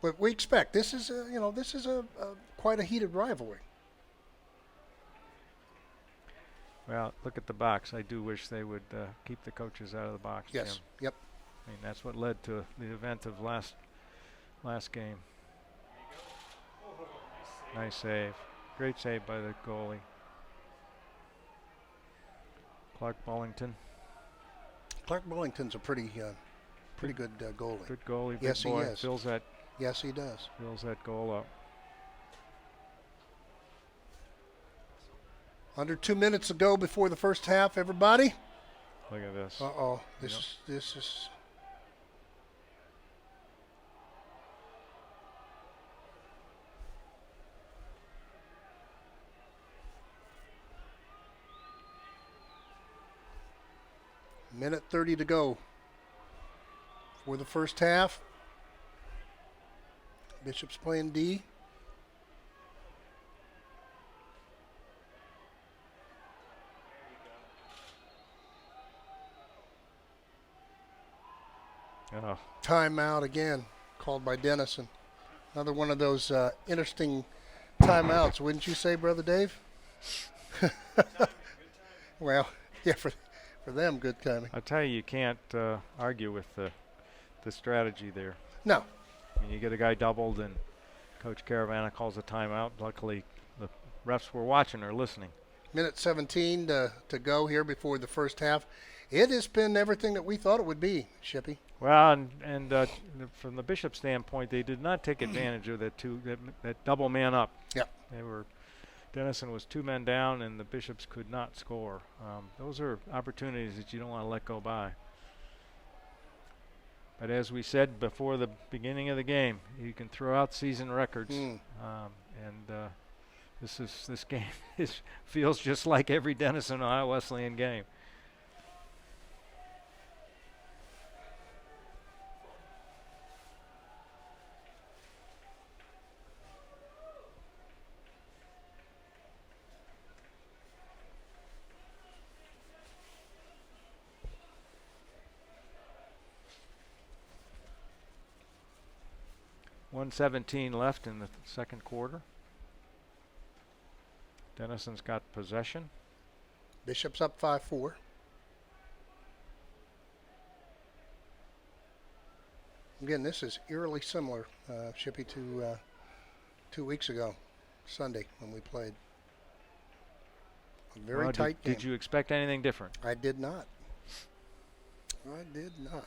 But we expect this is quite a heated rivalry. Well, look at the box. I do wish they would keep the coaches out of the box. Yes. Jim. Yep. I mean that's what led to the event of last game. Nice save. Great save by the goalie. Clark Bullington. Clark Bullington's a pretty pretty good goalie. Good goalie, Yes, big boy. he is. Fills that Yes, he does. goal up. Under 2 minutes to go before the first half, everybody. Look at this. Uh-oh. This is minute 30 to go for the first half. Bishop's playing D. Oh. Timeout again, called by Denison. Another one of those interesting timeouts, wouldn't you say, Brother Dave? Well, yeah, for them, good timing. I tell you can't argue with the strategy there. No. I mean, you get a guy doubled, and Coach Caravana calls a timeout. Luckily, the refs were watching or listening. Minute 17 to go here before the first half. It has been everything that we thought it would be, Shippy. Well, and from the Bishop standpoint, they did not take advantage of that double man up. Yep. Denison was 2 men down, and the Bishops could not score. Those are opportunities that you don't want to let go by. But as we said before the beginning of the game, you can throw out season records, this game feels just like every Denison Ohio Wesleyan game. .117 left in the second quarter. Denison's got possession. Bishop's up 5-4. Again, this is eerily similar, Shippy, to 2 weeks ago, Sunday, when we played. A very tight game. Did you expect anything different? I did not. I did not.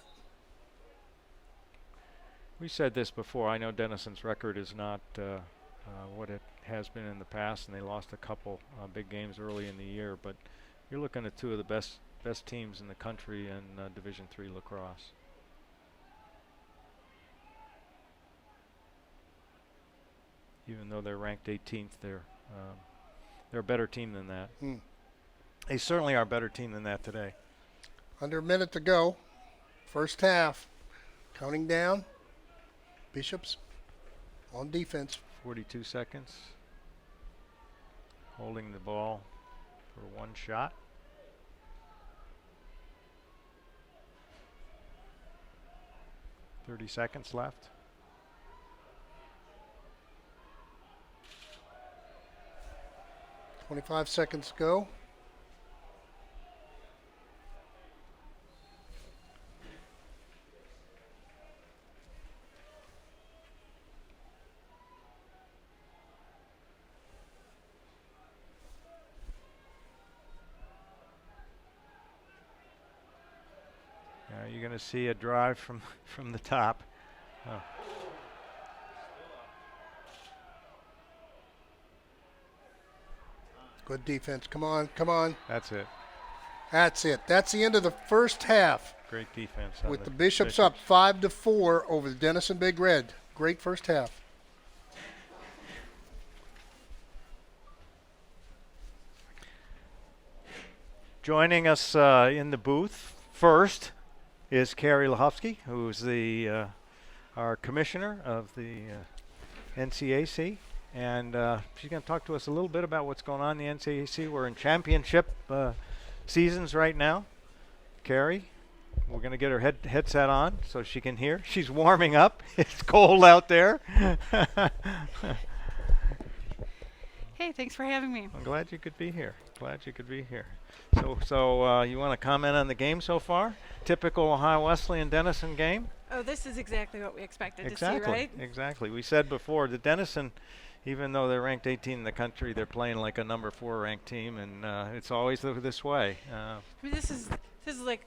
We said this before. I know Denison's record is not what it has been in the past, and they lost a couple big games early in the year. But you're looking at 2 of the best teams in the country in Division III lacrosse. Even though they're ranked 18th, they're a better team than that. They certainly are a better team than that today. Under a minute to go. First half. Counting down. Bishops on defense. 42 seconds. Holding the ball for 1 shot. .30 seconds left. .25 seconds to go. You're going to see a drive from the top. Oh. Good defense. Come on, come on. That's it. That's it. That's the end of the first half. Great defense. With the Bishops up 5-4 over the Denison Big Red. Great first half. Joining us in the booth first is Carrie Lahofsky, who's our commissioner of the NCAC, and she's going to talk to us a little bit about what's going on in the NCAC. We're in championship seasons right now. Carrie, we're going to get her headset on so she can hear. She's warming up. It's cold out there. Hey, thanks for having me. I'm glad you could be here. So you want to comment on the game so far? Typical Ohio Wesleyan Denison game? Oh, this is exactly what we expected to see, right? Exactly. We said before, the Denison, even though they're ranked 18 in the country, they're playing like a number 4 ranked team, and it's always this way. I mean, this is like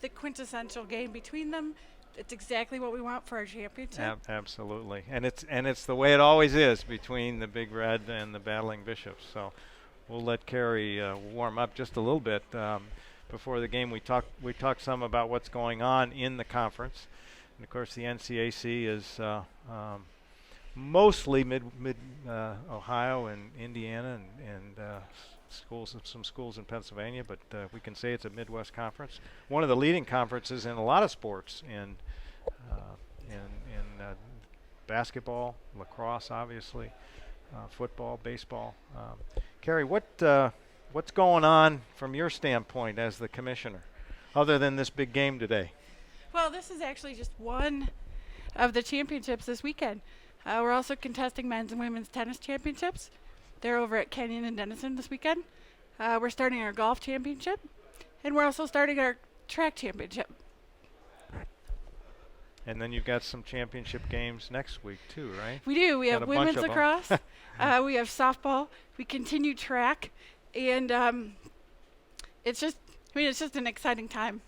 the quintessential game between them. it's exactly what we want for our championship. Absolutely, and it's the way it always is between the Big Red and the Battling Bishops. So we'll let Carrie warm up just a little bit before the game. We talked some about what's going on in the conference, and of course the NCAC is mostly mid Ohio and Indiana and some schools in Pennsylvania, but we can say it's a Midwest conference. One of the leading conferences in a lot of sports in basketball, lacrosse, obviously, football, baseball. Carrie, what's going on from your standpoint as the commissioner, other than this big game today? Well, this is actually just one of the championships this weekend. We're also contesting men's and women's tennis championships. They're over at Kenyon and Denison this weekend. We're starting our golf championship, and we're also starting our track championship. And then you've got some championship games next week too, right? We do. We Got have a bunch women's of 'em. lacrosse. We have softball. We continue track, and it's just an exciting time.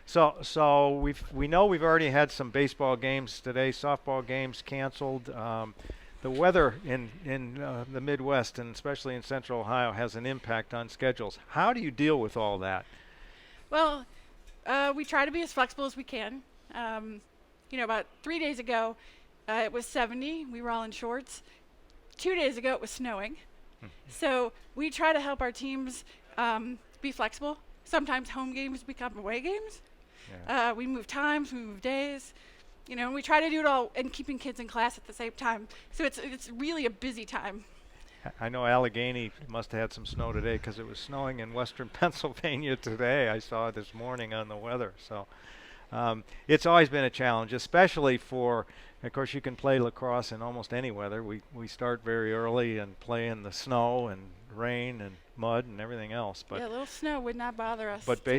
So we know we've already had some baseball games today, softball games canceled. The weather in the Midwest and especially in Central Ohio has an impact on schedules. How do you deal with all that? Well, we try to be as flexible as we can. About 3 days ago, it was 70. We were all in shorts. 2 days ago, it was snowing. So we try to help our teams be flexible. Sometimes home games become away games. Yeah. We move times, we move days. We try to do it all and keeping kids in class at the same time. So it's really a busy time. I know Allegheny must have had some snow today because it was snowing in western Pennsylvania today. I saw it this morning on the weather. So it's always been a challenge, especially for, of course, you can play lacrosse in almost any weather. We start very early and play in the snow and rain and mud and everything else. But yeah, a little snow would not bother us. But today.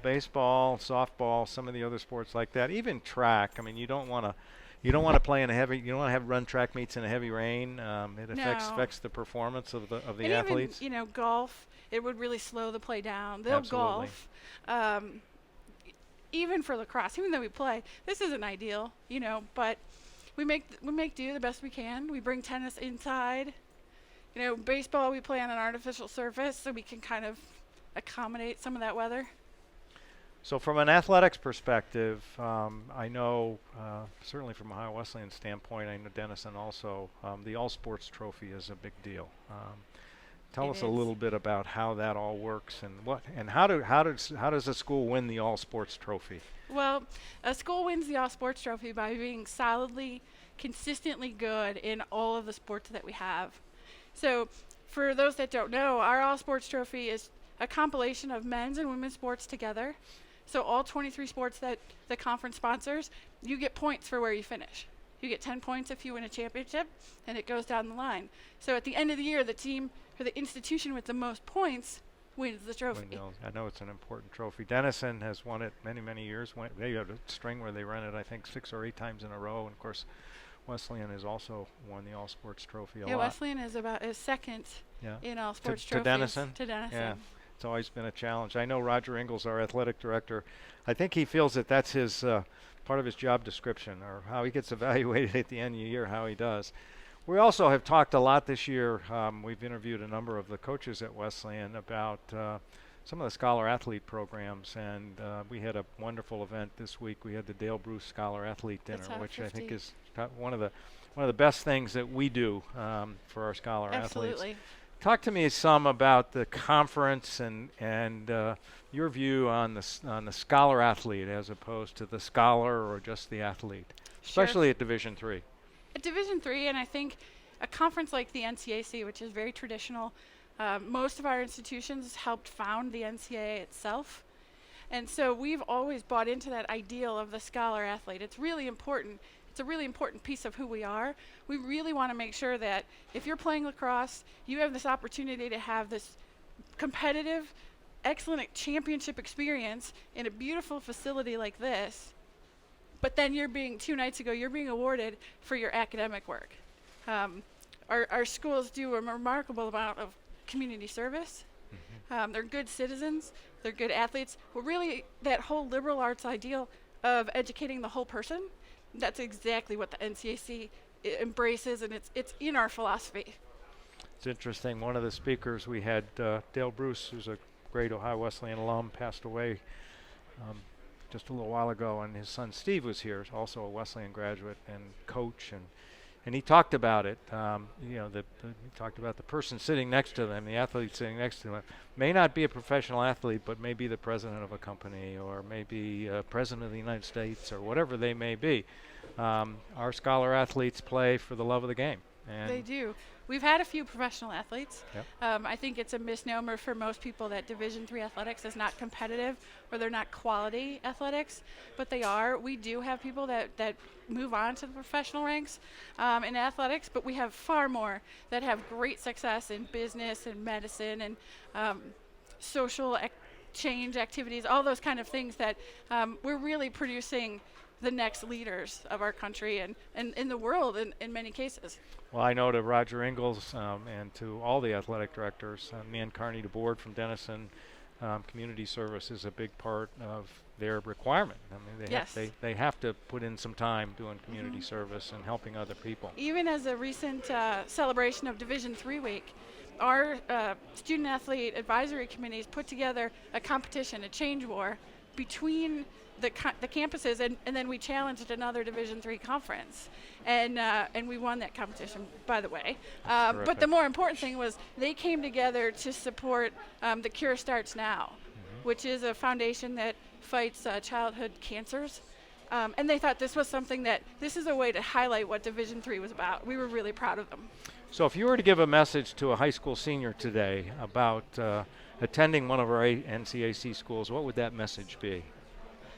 baseball, softball, some of the other sports like that, even track. I mean, you don't want to play in a heavy. You don't want to have run track meets in a heavy rain. It affects the performance of the and athletes. Even, golf, it would really slow the play down. They'll Absolutely. golf. Even for lacrosse, even though we play, this isn't ideal, but we make do the best we can. We bring tennis inside. Baseball, we play on an artificial surface, so we can kind of accommodate some of that weather. So from an athletics perspective, I know, certainly from Ohio Wesleyan's standpoint, I know Denison also, the All Sports Trophy is a big deal. Tell us a little bit about how that all works and how does a school win the All Sports Trophy? Well, a school wins the All Sports Trophy by being solidly, consistently good in all of the sports that we have. So for those that don't know, our All Sports Trophy is a compilation of men's and women's sports together. So all 23 sports that the conference sponsors, you get points for where you finish. You get 10 points if you win a championship, and it goes down the line. So at the end of the year, the team or the institution with the most points wins the trophy. I know it's an important trophy. Denison has won it many, many years. They have a string where they run it, I think, 6 or 8 times in a row. And of course, Wesleyan has also won the All Sports Trophy a lot. Wesleyan is second in All Sports to trophies. Denison? To Denison. Yeah, it's always been a challenge. I know Roger Ingalls, our athletic director, I think he feels that that's his part of his job description, or how he gets evaluated at the end of the year, how he does. We also have talked a lot this year. We've interviewed a number of the coaches at Wesleyan about some of the Scholar Athlete programs, and we had a wonderful event this week. We had the Dale Bruce Scholar Athlete Dinner, which I think is one of the best things that we do for our Scholar Absolutely. athletes. Talk to me some about the conference and your view on the Scholar Athlete as opposed to the scholar or just the athlete, especially at Division III. At Division III, and I think a conference like the NCAC, which is very traditional, most of our institutions helped found the NCAA itself. And so we've always bought into that ideal of the scholar athlete. It's really important. It's a really important piece of who we are. We really want to make sure that if you're playing lacrosse, you have this opportunity to have this competitive, excellent championship experience in a beautiful facility like this. But then 2 nights ago, you're being awarded for your academic work. Our schools do a remarkable amount of community service. They're good citizens. They're good athletes. Well, really, that whole liberal arts ideal of educating the whole person. That's exactly what the NCAC embraces, and it's in our philosophy. It's interesting. One of the speakers we had, Dale Bruce, who's a great Ohio Wesleyan alum, passed away just a little while ago, and his son Steve was here, also a Wesleyan graduate and coach, and he talked about it. He talked about the person sitting next to them, the athlete sitting next to them, may not be a professional athlete, but may be the president of a company, or maybe president of the United States, or whatever they may be. Our scholar athletes play for the love of the game. And They do. We've had a few professional athletes. Yep. I think it's a misnomer for most people that Division III athletics is not competitive or they're not quality athletics, but they are. We do have people that move on to the professional ranks in athletics, but we have far more that have great success in business and medicine and social change activities, all those kind of things that we're really producing the next leaders of our country and in the world in many cases. Well, I know to Roger Ingalls and to all the athletic directors, Nan Carney, the board from Denison, community service is a big part of their requirement. I mean, they have to put in some time doing community service and helping other people. Even as a recent celebration of Division III week, our student athlete advisory committees put together a competition, a change war between the campuses, and then we challenged another Division III conference, and we won that competition, by the way. But the more important thing was they came together to support the Cure Starts Now, which is a foundation that fights childhood cancers. And they thought this was something this is a way to highlight what Division III was about. We were really proud of them. So if you were to give a message to a high school senior today about attending one of our NCAC schools, what would that message be?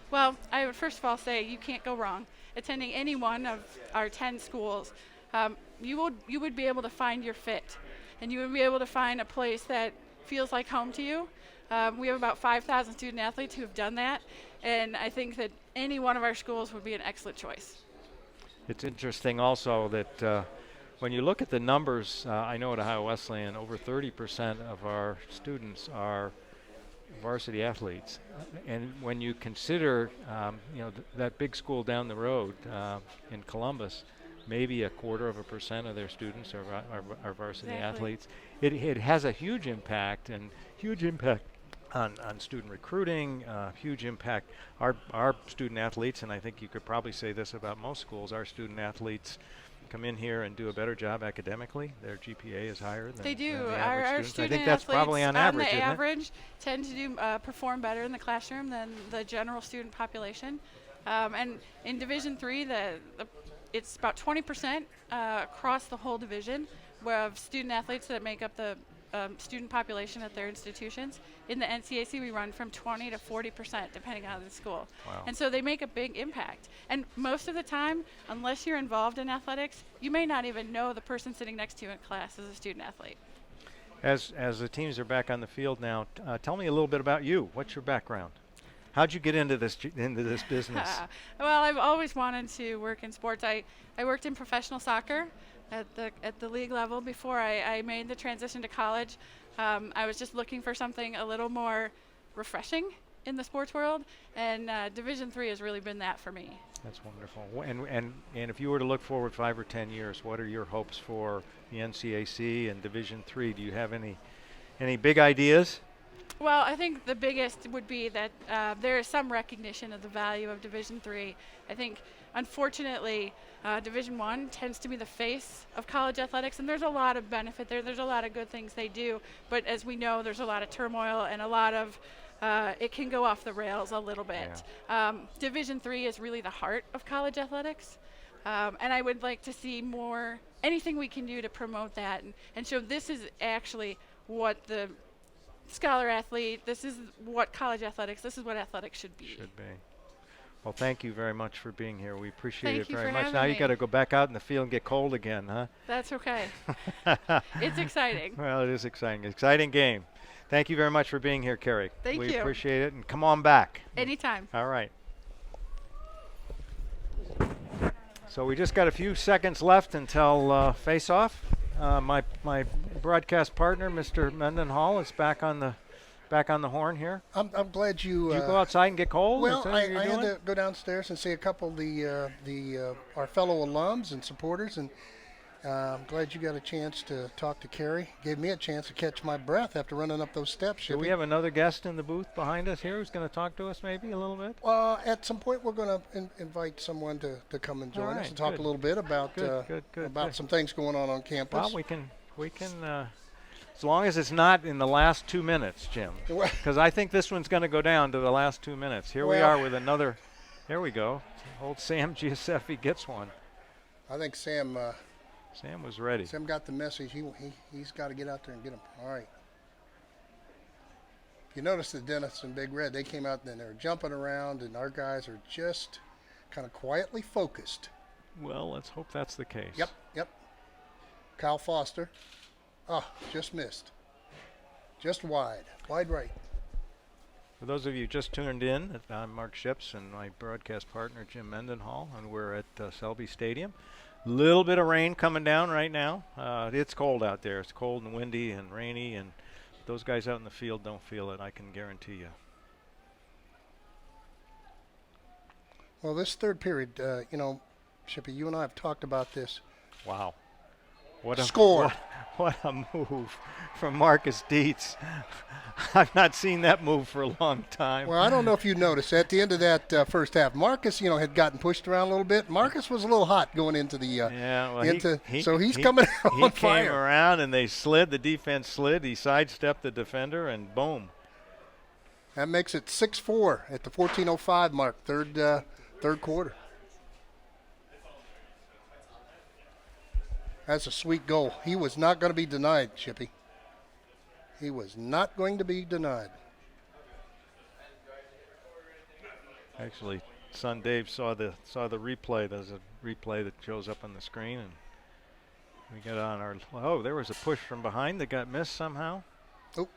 Well, I would first of all say you can't go wrong. Attending any one of our 10 schools, you would be able to find your fit, and you would be able to find a place that feels like home to you. We have about 5,000 student athletes who have done that, and I think that any one of our schools would be an excellent choice. It's interesting also that when you look at the numbers, I know at Ohio Wesleyan, over 30% of our students are varsity athletes, and when you consider that big school down the road in Columbus, maybe 0.25% of their students are varsity athletes. It has a huge impact on student recruiting, huge impact. Our student athletes, and I think you could probably say this about most schools, our student athletes come in here and do a better job academically. Their GPA is higher than they do. Than the Our average student I think that's probably on average, isn't it? Tend to do perform better in the classroom than the general student population. And in Division III, it's about 20% across the whole division of student athletes that make up the student population at their institutions. In the NCAC, we run from 20 to 40%, depending on the school. Wow. And so they make a big impact. And most of the time, unless you're involved in athletics, you may not even know the person sitting next to you in class is a student athlete. As the teams are back on the field now, tell me a little bit about you. What's your background? How'd you get into this business? Well, I've always wanted to work in sports. I worked in professional soccer at the league level before I made the transition to college. I was just looking for something a little more refreshing in the sports world, and Division III has really been that for me. That's wonderful. And if you were to look forward 5 or 10 years, what are your hopes for the NCAC and Division III? Do you have any big ideas? Well, I think the biggest would be that there is some recognition of the value of Division III. I think, unfortunately, Division I tends to be the face of college athletics, and there's a lot of benefit there. There's a lot of good things they do, but as we know, there's a lot of turmoil and a lot of it can go off the rails a little bit. Yeah. Division III is really the heart of college athletics, and I would like to see anything we can do to promote that and show this is actually what the scholar athlete, this is what college athletics, this is what athletics should be. Well, thank you very much for being here. We appreciate it very much. Having now me. You got to go back out in the field and get cold again, huh? That's okay. It's exciting. Well, it is exciting. Exciting game. Thank you very much for being here, Carrie. Thank you. We appreciate it, and come on back. Anytime. All right. So we just got a few seconds left until face-off. My broadcast partner, Mr. Mendenhall, is back on back on the horn here? I'm glad you. Did you go outside and get cold? Well, Is that I what you're had doing? to go downstairs and see a couple of our fellow alums and supporters, and I'm glad you got a chance to talk to Carrie. Gave me a chance to catch my breath after running up those steps. Do we have another guest in the booth behind us here who's going to talk to us maybe a little bit? At some point, we're going to invite someone to come and join All us right, and talk good. a little bit about Good. some things going on campus. Well, we can, as long as it's not in the last 2 minutes, Jim. Because I think this one's going to go down to the last 2 minutes. Here we are with another. There we go. Old Sam Giuseppe gets one. I think Sam was ready. Sam got the message. He's got to get out there and get him. All right. You notice the Denison Big Red. They came out and they're jumping around, and our guys are just kind of quietly focused. Well, let's hope that's the case. Yep. Kyle Foster. Oh, just missed. Just wide right. For those of you just tuned in, I'm Mark Ships and my broadcast partner Jim Mendenhall, and we're at Selby Stadium. Little bit of rain coming down right now. It's cold out there. It's cold and windy and rainy, and those guys out in the field don't feel it, I can guarantee you. Well, this third period, Shippy, you and I have talked about this. Wow. What a Score. What a move from Marcus Dietz. I've not seen that move for a long time. Well, I don't know if you noticed at the end of that first half, Marcus, had gotten pushed around a little bit. Marcus was a little hot going into the so he's coming out on fire. He came around and they slid. The defense slid. He sidestepped the defender and boom. That makes it 6-4 at the 14:05 mark, third quarter. That's a sweet goal. He was not going to be denied, Chippy. He was not going to be denied. Actually, son Dave saw the replay. There's a replay that shows up on the screen, and we got on our. Oh, there was a push from behind that got missed somehow. Oh,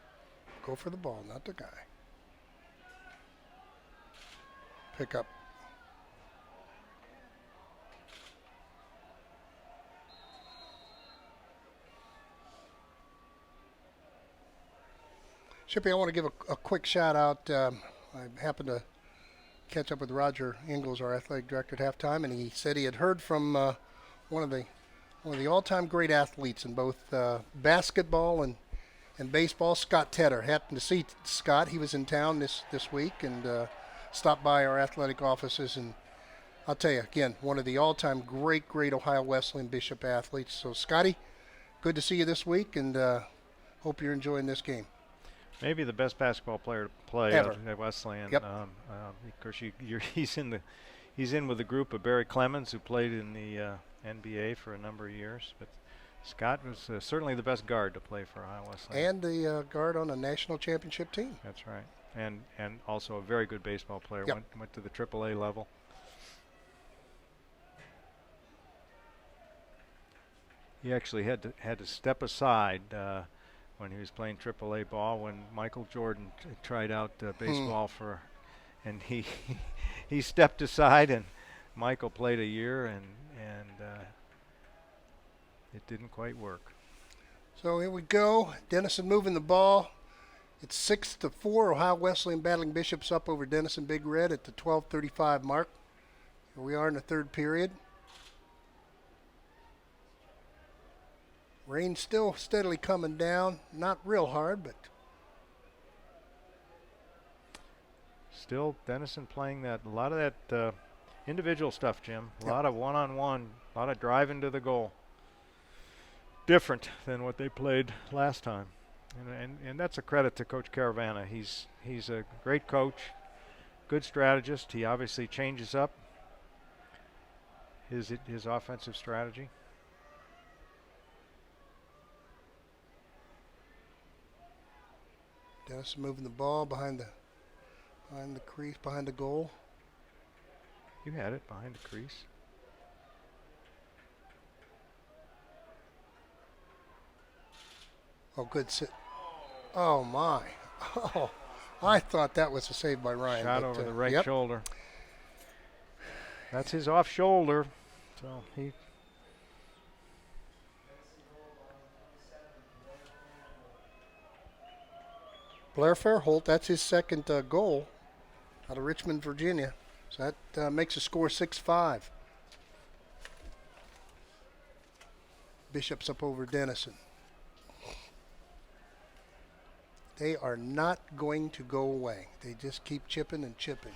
go for the ball, not the guy. Pick up. Shippy, I want to give a quick shout out. I happened to catch up with Roger Ingalls, our athletic director, at halftime, and he said he had heard from one of the all-time great athletes in both basketball and baseball, Scott Tedder. Happened to see Scott. He was in town this week and stopped by our athletic offices. And I'll tell you again, one of the all-time great Ohio Wesleyan Bishop athletes. So, Scotty, good to see you this week, and hope you're enjoying this game. Maybe the best basketball player to play Ever. at Wesleyan. Yep. Of course, he's in with a group of Barry Clemens, who played in the NBA for a number of years. But Scott was certainly the best guard to play for Ohio Wesleyan. And the guard on a national championship team. That's right. And also a very good baseball player. Yep. Went to the AAA level. He actually had to step aside when he was playing AAA ball when Michael Jordan tried out baseball and he stepped aside, and Michael played a year and it didn't quite work. So here we go. Denison moving the ball. It's 6-4. Ohio Wesleyan battling Bishops up over Denison Big Red at the 12:35 mark. Here we are in the third period. Rain still steadily coming down. Not real hard, but still Denison playing a lot of that individual stuff, Jim. A lot of one-on-one, a lot of driving to the goal. Different than what they played last time. And that's a credit to Coach Caravana. He's a great coach, good strategist. He obviously changes up his offensive strategy. Denison moving the ball behind the crease, behind the goal. You had it behind the crease. Oh, good sit. Oh, my. Oh, I thought that was a save by Ryan. Shot over the right shoulder. That's his off shoulder. So he. Blair Fairholt, that's his second goal out of Richmond, Virginia. So that makes the score 6-5. Bishop's up over Denison. They are not going to go away. They just keep chipping and chipping.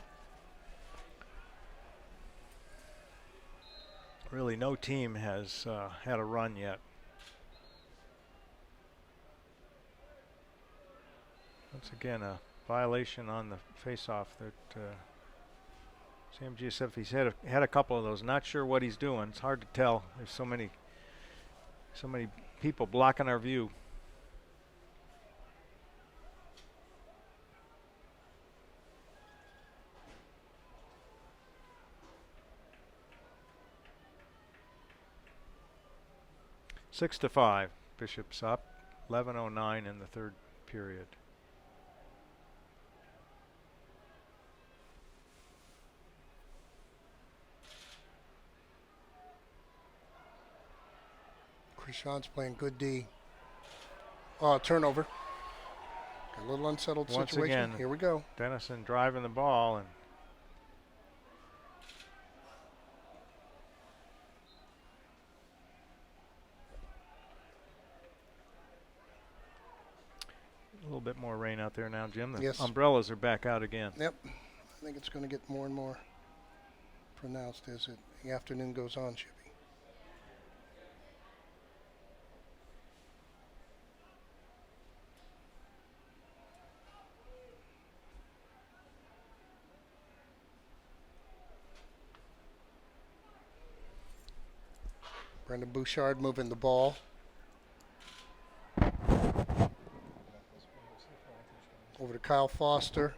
Really, no team has had a run yet. Once again, a violation on the face-off that CMG said he's had a couple of those. Not sure what he's doing. It's hard to tell. There's so many people blocking our view. Six to 5. Bishop's up. 11:09 in the third period. Krishan's playing good D. Oh, turnover. A little unsettled Once situation. again, Here we go. Denison driving the ball and a little bit more rain out there now, Jim. The Yes. umbrellas are back out again. Yep. I think it's going to get more and more pronounced as the afternoon goes on, Chippy. Brendan Bouchard moving the ball. Over to Kyle Foster.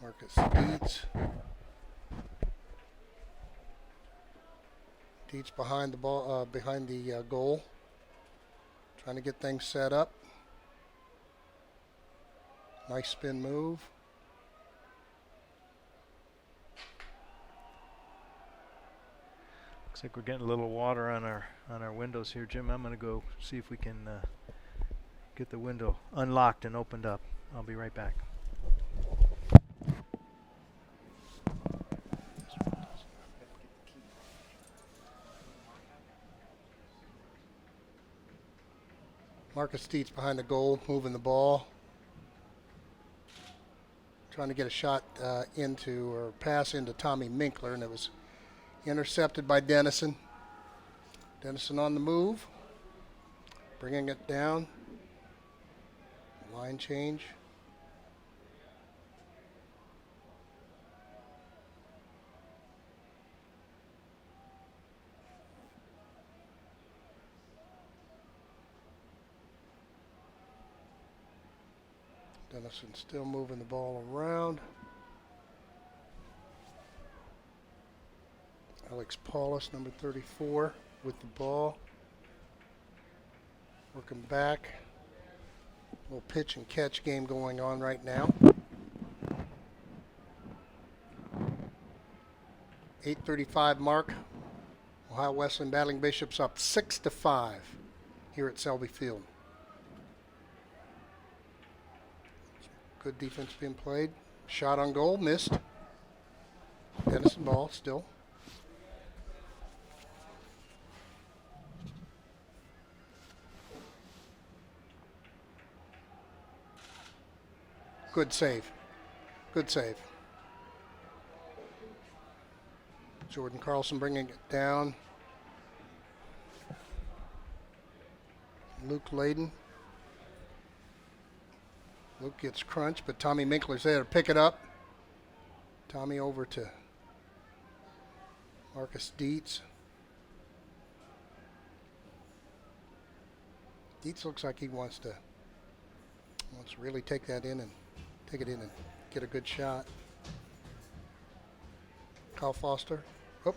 Marcus Dietz. Dietz behind the ball, behind the goal. Trying to get things set up. Nice spin move. Looks like we're getting a little water on our windows here, Jim. I'm going to go see if we can get the window unlocked and opened up. I'll be right back. Marcus Dietz behind the goal, moving the ball. Trying to get a shot into or pass into Tommy Minkler, and it was intercepted by Denison. Denison on the move, bringing it down. Line change. Denison still moving the ball around. Alex Paulus, number 34, with the ball. Working back. Little pitch and catch game going on right now. 8:35 mark. Ohio Wesleyan battling Bishops up 6-5 here at Selby Field. Good defense being played. Shot on goal, missed. Denison ball still. Good save. Good save. Jordan Carlson bringing it down. Luke Layden. Luke gets crunched, but Tommy Minkler's there to pick it up. Tommy over to Marcus Dietz. Dietz looks like he wants to really take it in and get a good shot. Kyle Foster. Oh.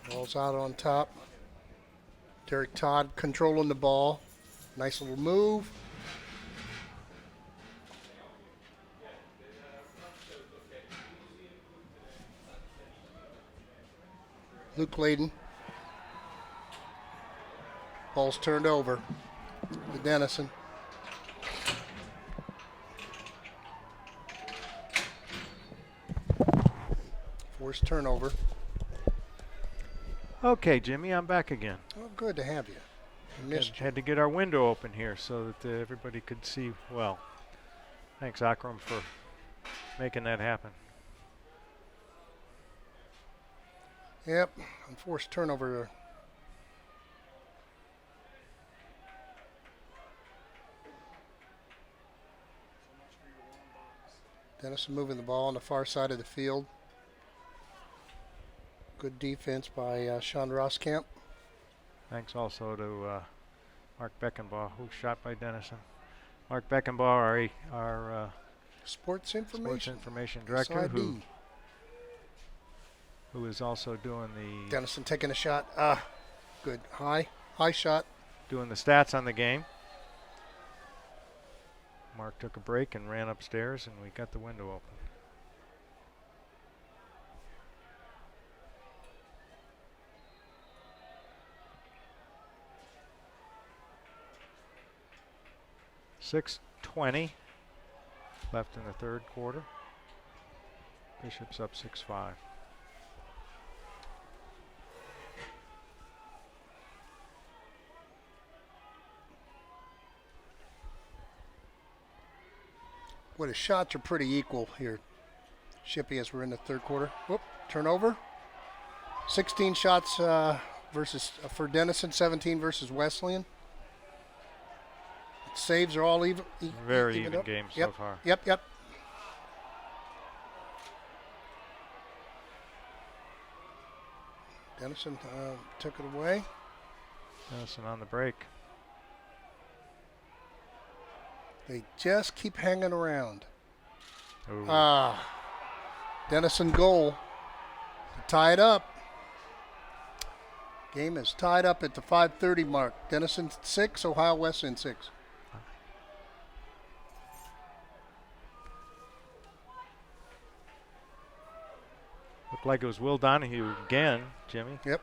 Ball's out on top. Derek Todd controlling the ball. Nice little move. Luke Layden. Ball's turned over to Denison. Forced turnover. Okay, Jimmy, I'm back again. Oh, good to have you. I missed you. Had to get our window open here so that everybody could see well. Thanks, Akram, for making that happen. Yep, unforced turnover. Denison moving the ball on the far side of the field. Good defense by Sean Roskamp. Thanks also to Mark Beckenbaugh, who shot by Denison. Mark Beckenbaugh, our Sports information. director, SID. who is also doing the Denison taking a shot. Good. High shot. doing the stats on the game. Mark took a break and ran upstairs, and we got the window open. .6:20 left in the third quarter. Bishop's up 6-5. Well, the shots are pretty equal here, Shippy, as we're in the third quarter. Whoop, turnover. 16 shots versus for Denison, 17 versus Wesleyan. Saves are all even. Very even even up. game Yep, so far. Yep. Denison took it away. Denison on the break. They just keep hanging around. Ooh. Denison goal to tie it up. Game is tied up at the 5:30 mark. Denison 6, Ohio Wesleyan 6. Looked like it was Will Donahue again, Jimmy. Yep.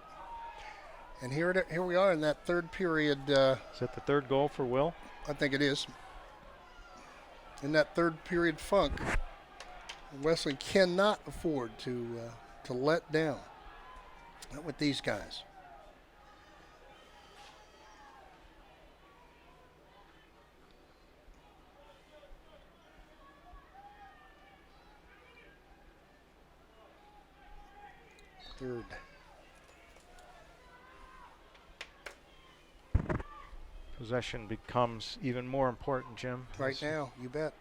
And here we are in that third period. Is that the third goal for Will? I think it is. In that third period funk, Wesleyan cannot afford to let down. Not with these guys. Third. Possession becomes even more important, Jim. Right now, you bet.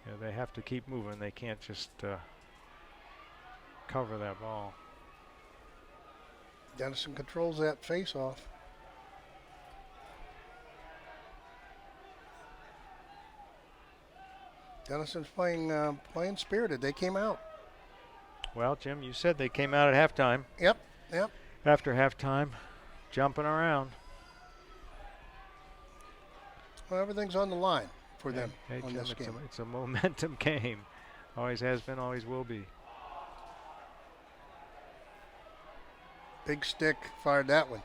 Yeah, they have to keep moving. They can't just cover that ball. Denison controls that face-off. Denison's playing spirited. They came out. Well, Jim, you said they came out at halftime. Yep. After halftime, jumping around. Well, everything's on the line for them Hey, on Jim, this game. it's a momentum game. Always has been, always will be. Big stick fired that one.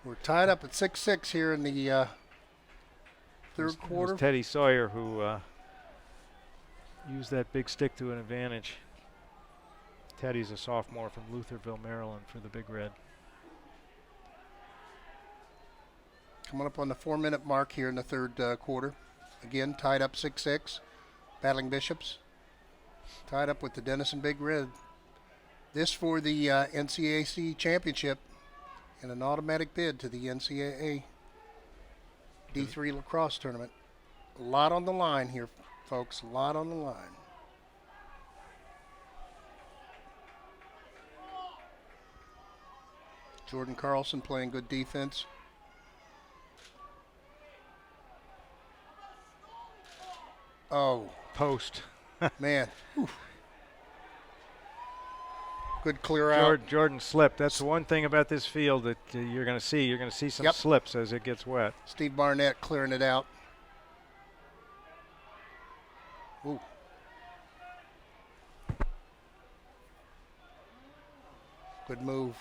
We're tied up at 6-6 here in the third quarter. It was Teddy Sawyer who used that big stick to an advantage. Teddy's a sophomore from Lutherville, Maryland for the Big Red. Coming up on the 4-minute mark here in the third quarter. Again, tied up 6-6. Battling Bishops. Tied up with the Denison Big Red. This for the NCAC championship and an automatic bid to the NCAA D3 lacrosse tournament. A lot on the line here, folks. A lot on the line. Jordan Carlson playing good defense. Oh, Post. man. Whew. Good clear out. Jordan slipped. That's the one thing about this field that you're going to see. You're going to see some slips as it gets wet. Steve Barnett clearing it out. Ooh. Good move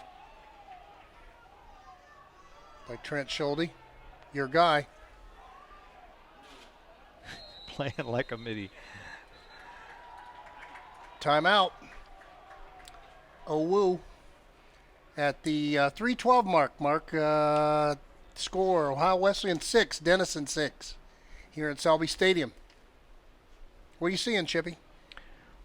by Trent Schulte. Your guy. Playing like a midi. Timeout. Oh, woo. At the 3:12 mark, score Ohio Wesleyan 6, Denison 6 here at Selby Stadium. What are you seeing, Chippy?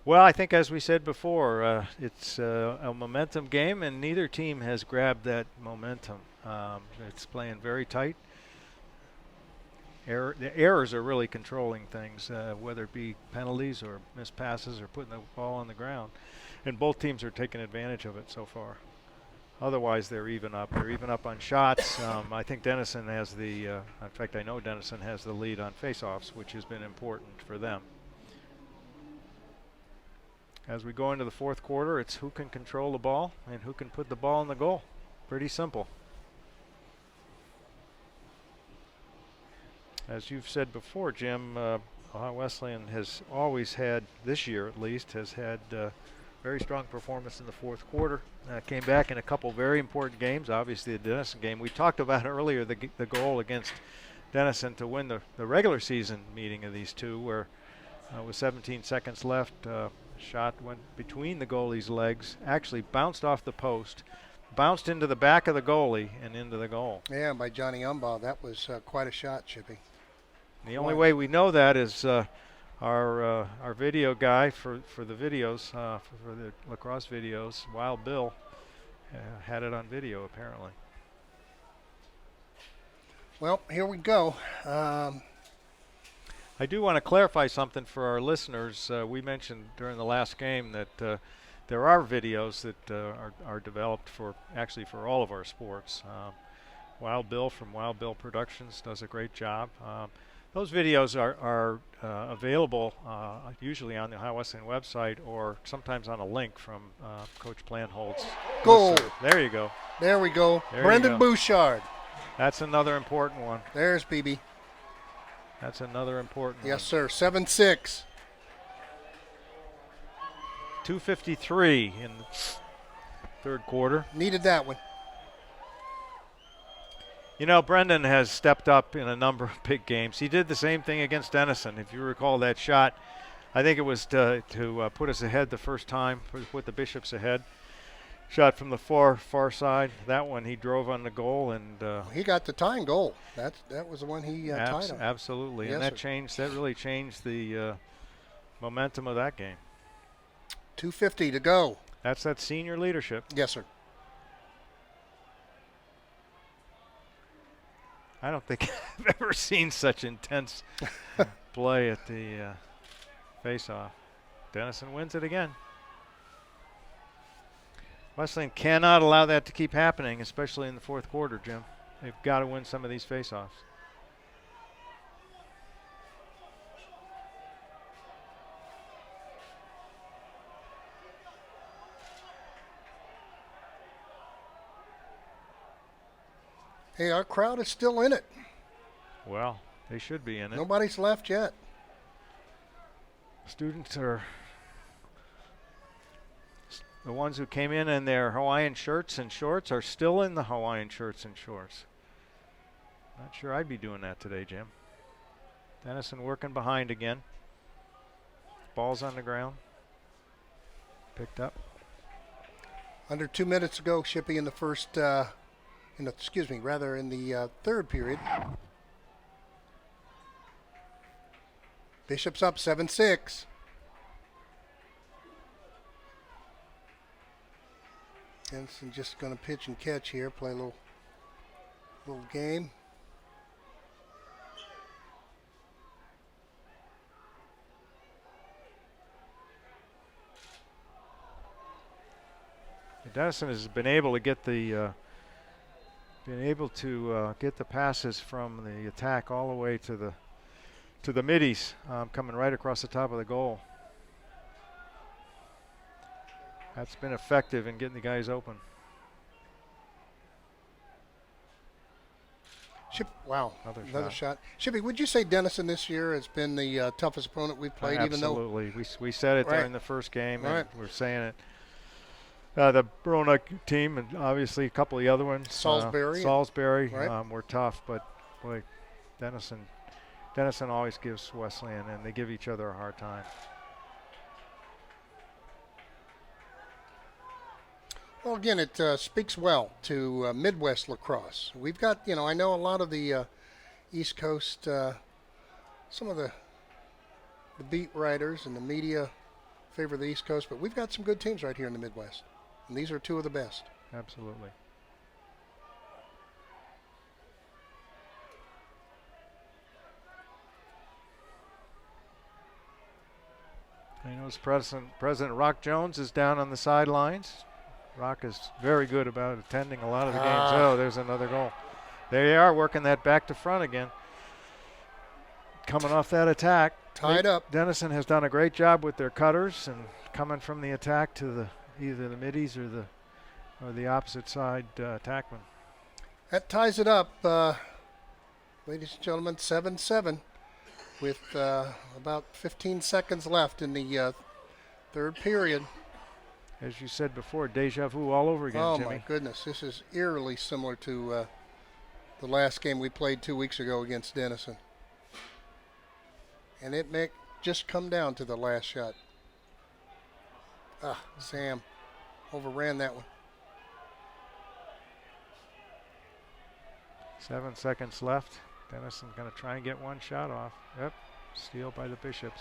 Well, I think as we said before, it's a momentum game, and neither team has grabbed that momentum. It's playing very tight. The errors are really controlling things, whether it be penalties or missed passes or putting the ball on the ground. And both teams are taking advantage of it so far. Otherwise, they're even up. They're even up on shots. I think Denison has in fact, I know Denison has the lead on faceoffs, which has been important for them. As we go into the fourth quarter, it's who can control the ball and who can put the ball in the goal. Pretty simple. As you've said before, Jim, Ohio Wesleyan has always had, this year at least, has had very strong performance in the fourth quarter. Came back in a couple very important games, obviously the Denison game. We talked about earlier the goal against Denison to win the regular season meeting of these two, where with 17 seconds left, shot went between the goalie's legs, actually bounced off the post, bounced into the back of the goalie and into the goal. Yeah, by Johnny Umbaugh. That was quite a shot, Chippy. The only way we know that is our video guy for the videos, for the lacrosse videos, Wild Bill, had it on video apparently. Well, here we go. I do want to clarify something for our listeners. We mentioned during the last game that there are videos that are developed for all of our sports. Wild Bill from Wild Bill Productions does a great job. Those videos are available usually on the Ohio Wesleyan website or sometimes on a link from Coach Planhold's. Goal. There you go. There we go. There Brendan you go. Bouchard. That's another important one. There's BB. That's another important one. Yes, sir. 7-6. 2:53 in the third quarter. Needed that one. You know, Brendan has stepped up in a number of big games. He did the same thing against Denison. If you recall that shot, I think it was to put us ahead the first time, put the Bishops ahead. Shot from the far side. That one he drove on the goal, and he got the tying goal. That was the one he tied on. Absolutely, yes, and that really changed the momentum of that game. 2:50 to go. That's that senior leadership. Yes, sir. I don't think I've ever seen such intense play at the face-off. Denison wins it again. Wesleyan cannot allow that to keep happening, especially in the fourth quarter, Jim. They've got to win some of these face-offs. Hey, our crowd is still in it. Well, they should be in it. Nobody's left yet. Students are the ones who came in their Hawaiian shirts and shorts are still in the Hawaiian shirts and shorts. Not sure I'd be doing that today, Jim. Denison working behind again. Ball's on the ground. Picked up. Under 2 minutes to go, Shippy, in the first, in the third period. Bishop's up 7-6. Denison just going to pitch and catch here, play a little game. Denison has been able to get the passes from the attack all the way to the middies, coming right across the top of the goal. That's been effective in getting the guys open. Wow, Another another shot. shot. Shippy, would you say Denison this year has been the toughest opponent we've played? Absolutely. We said it Right. during the first game, Right. and we're saying it. The Roanoke team, and obviously a couple of the other ones. Salisbury. Right. Were tough, but boy, Denison always gives Wesleyan, and they give each other a hard time. Well, again, it speaks well to Midwest lacrosse. We've got, I know a lot of the East Coast, some of the beat writers and the media favor the East Coast, but we've got some good teams right here in the Midwest, and these are two of the best. Absolutely. I know President Rock Jones is down on the sidelines. Rock is very good about attending a lot of the games. Oh, there's another goal. There you are, working that back to front again. Coming off that attack. Tied up. Denison has done a great job with their cutters and coming from the attack to either the middies or the opposite side attackman. That ties it up, ladies and gentlemen, 7-7 with about 15 seconds left in the third period. As you said before, deja vu all over again, Jimmy. Oh, my goodness. This is eerily similar to the last game we played 2 weeks ago against Denison. And it may just come down to the last shot. Sam overran that one. 7 seconds left. Denison going to try and get one shot off. Yep, steal by the Bishops.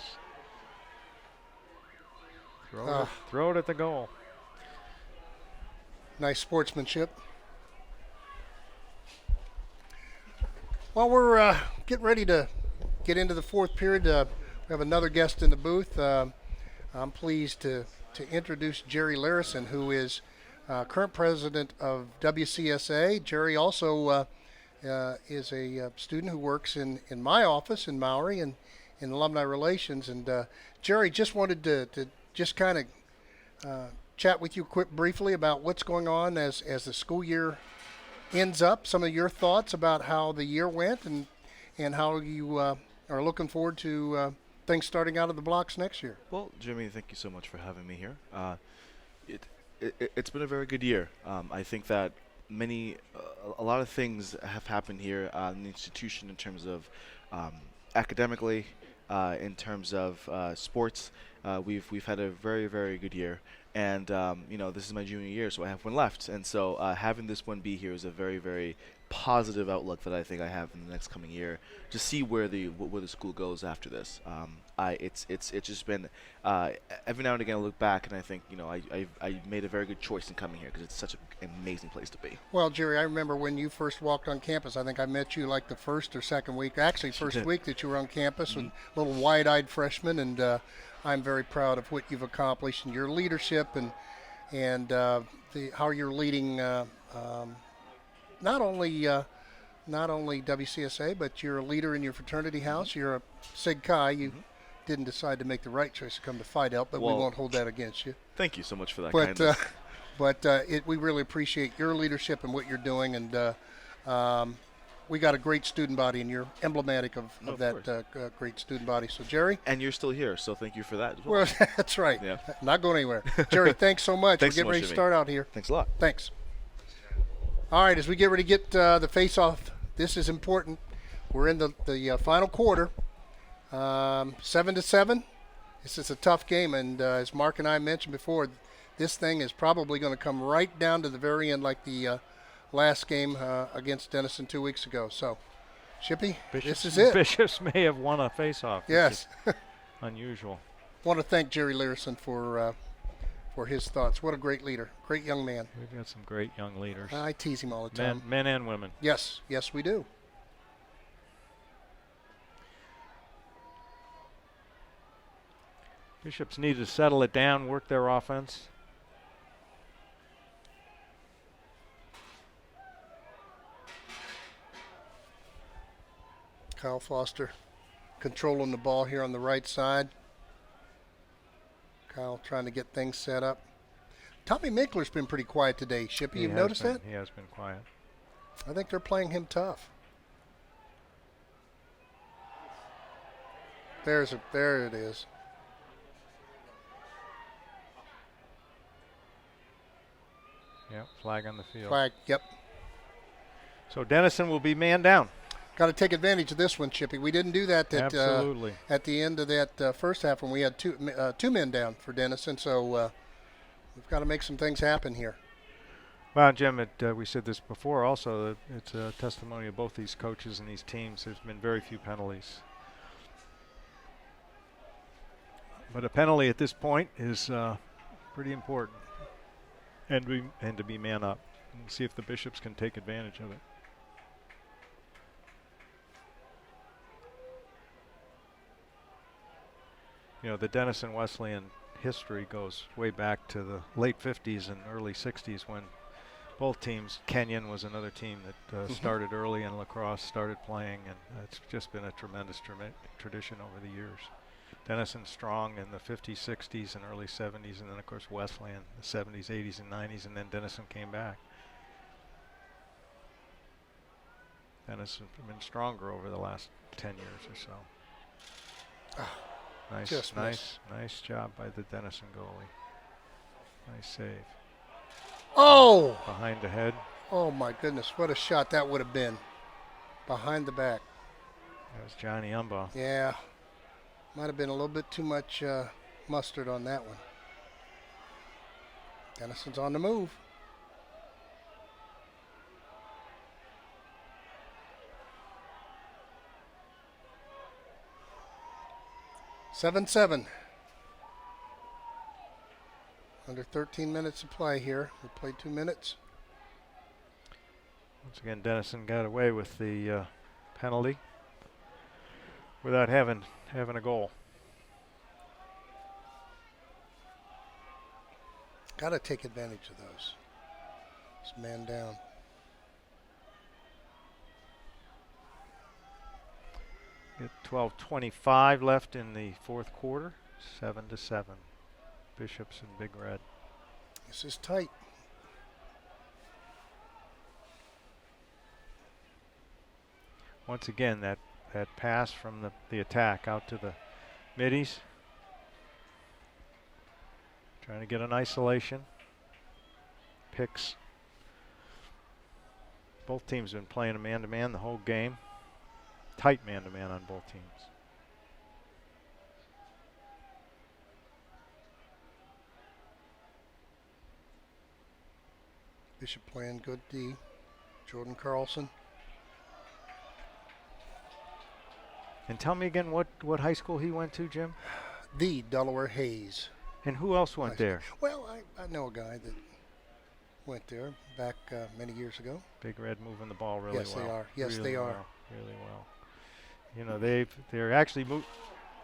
Throw it at the goal. Nice sportsmanship. Well, we're getting ready to get into the fourth period. We have another guest in the booth. I'm pleased to introduce Jerry Larssen, who is current president of WCSA. Jerry also is a student who works in my office in Maury and in alumni relations. And Jerry, just wanted to just kind of chat with you briefly about what's going on as the school year ends up, some of your thoughts about how the year went and how you are looking forward to things starting out of the blocks next year. Well, Jimmy, thank you so much for having me here. It's been a very good year. I think that a lot of things have happened here in the institution in terms of academically, in terms of sports. We've had a very, very good year. And, this is my junior year, so I have one left. And so having this one be here is a very, very positive outlook that I think I have in the next coming year to see where the school goes after this. It's just been every now and again I look back and I think I made a very good choice in coming here because it's such an amazing place to be. Well, Jerry, I remember when you first walked on campus. I think I met you like the first or second week, actually first week that you were on campus, with little wide-eyed freshman, and I'm very proud of what you've accomplished and your leadership and how you're leading not only WCSA, but you're a leader in your fraternity house. You're a Sig Chi. You didn't decide to make the right choice to come to Phi Delta, but we won't hold that against you. Thank you so much for that kindness. We really appreciate your leadership and what you're doing, and we got a great student body, and you're emblematic of that great student body. So, Jerry. And you're still here, so thank you for that as well. Well, that's right. Yeah. Not going anywhere. Jerry, thanks so much. Thanks We're getting so much, ready to Jimmy. start out here. Thanks a lot. Thanks. All right, as we get ready to get the face-off, this is important. We're in the final quarter, 7-7. This is a tough game, and as Mark and I mentioned before, this thing is probably going to come right down to the very end like the last game against Denison 2 weeks ago. So, Shippy, this is it. Bishops may have won a face-off. Yes. Unusual. Want to thank Jerry Larssen for his thoughts. What a great leader. Great young man. We've got some great young leaders. I tease him all the time. Men and women. Yes, we do. Bishops need to settle it down, work their offense. Kyle Foster controlling the ball here on the right side. Kyle trying to get things set up. Tommy Minkler's been pretty quiet today, Shippy. You've noticed that? He has been quiet. I think they're playing him tough. There it is. Yep, flag on the field. Flag, yep. So Denison will be man down. Got to take advantage of this one, Chippy. We didn't do that Absolutely. At the end of that first half when we had two men down for Denison. So we've got to make some things happen here. Well, Jim, we said this before also, that it's a testimony of both these coaches and these teams. There's been very few penalties. But a penalty at this point is pretty important. And to be man up and see if the Bishops can take advantage of it. You know, the Denison Wesleyan history goes way back to the late 50s and early 60s when both teams, Kenyon was another team that started early in lacrosse, started playing, and it's just been a tremendous tradition over the years. Denison strong in the 50s, 60s, and early 70s, and then of course Wesleyan, the 70s, 80s, and 90s, and then Denison came back. Denison's been stronger over the last 10 years or so. Nice job by the Denison goalie. Nice save. Oh! Behind the head. Oh my goodness, what a shot that would have been. Behind the back. That was Johnny Umbaugh. Yeah. Might have been a little bit too much mustard on that one. Denison's on the move. Seven. Under 13 minutes of play here. We played 2 minutes. Once again, Denison got away with the penalty without having a goal. Got to take advantage of those. It's man down. Get 12:25 left in the fourth quarter. 7-7. Bishops in Big Red. This is tight. Once again, that pass from the attack out to the middies. Trying to get an isolation. Picks. Both teams have been playing a man-to-man the whole game. Tight man-to-man on both teams. Bishop playing good D. Jordan Carlson. And tell me again what high school he went to, Jim? The Delaware Hayes. And who else went there? Well, I know a guy that went there back many years ago. Big Red moving the ball really well. Yes, they are. Yes, really they are. Well, really well. You know, they're actually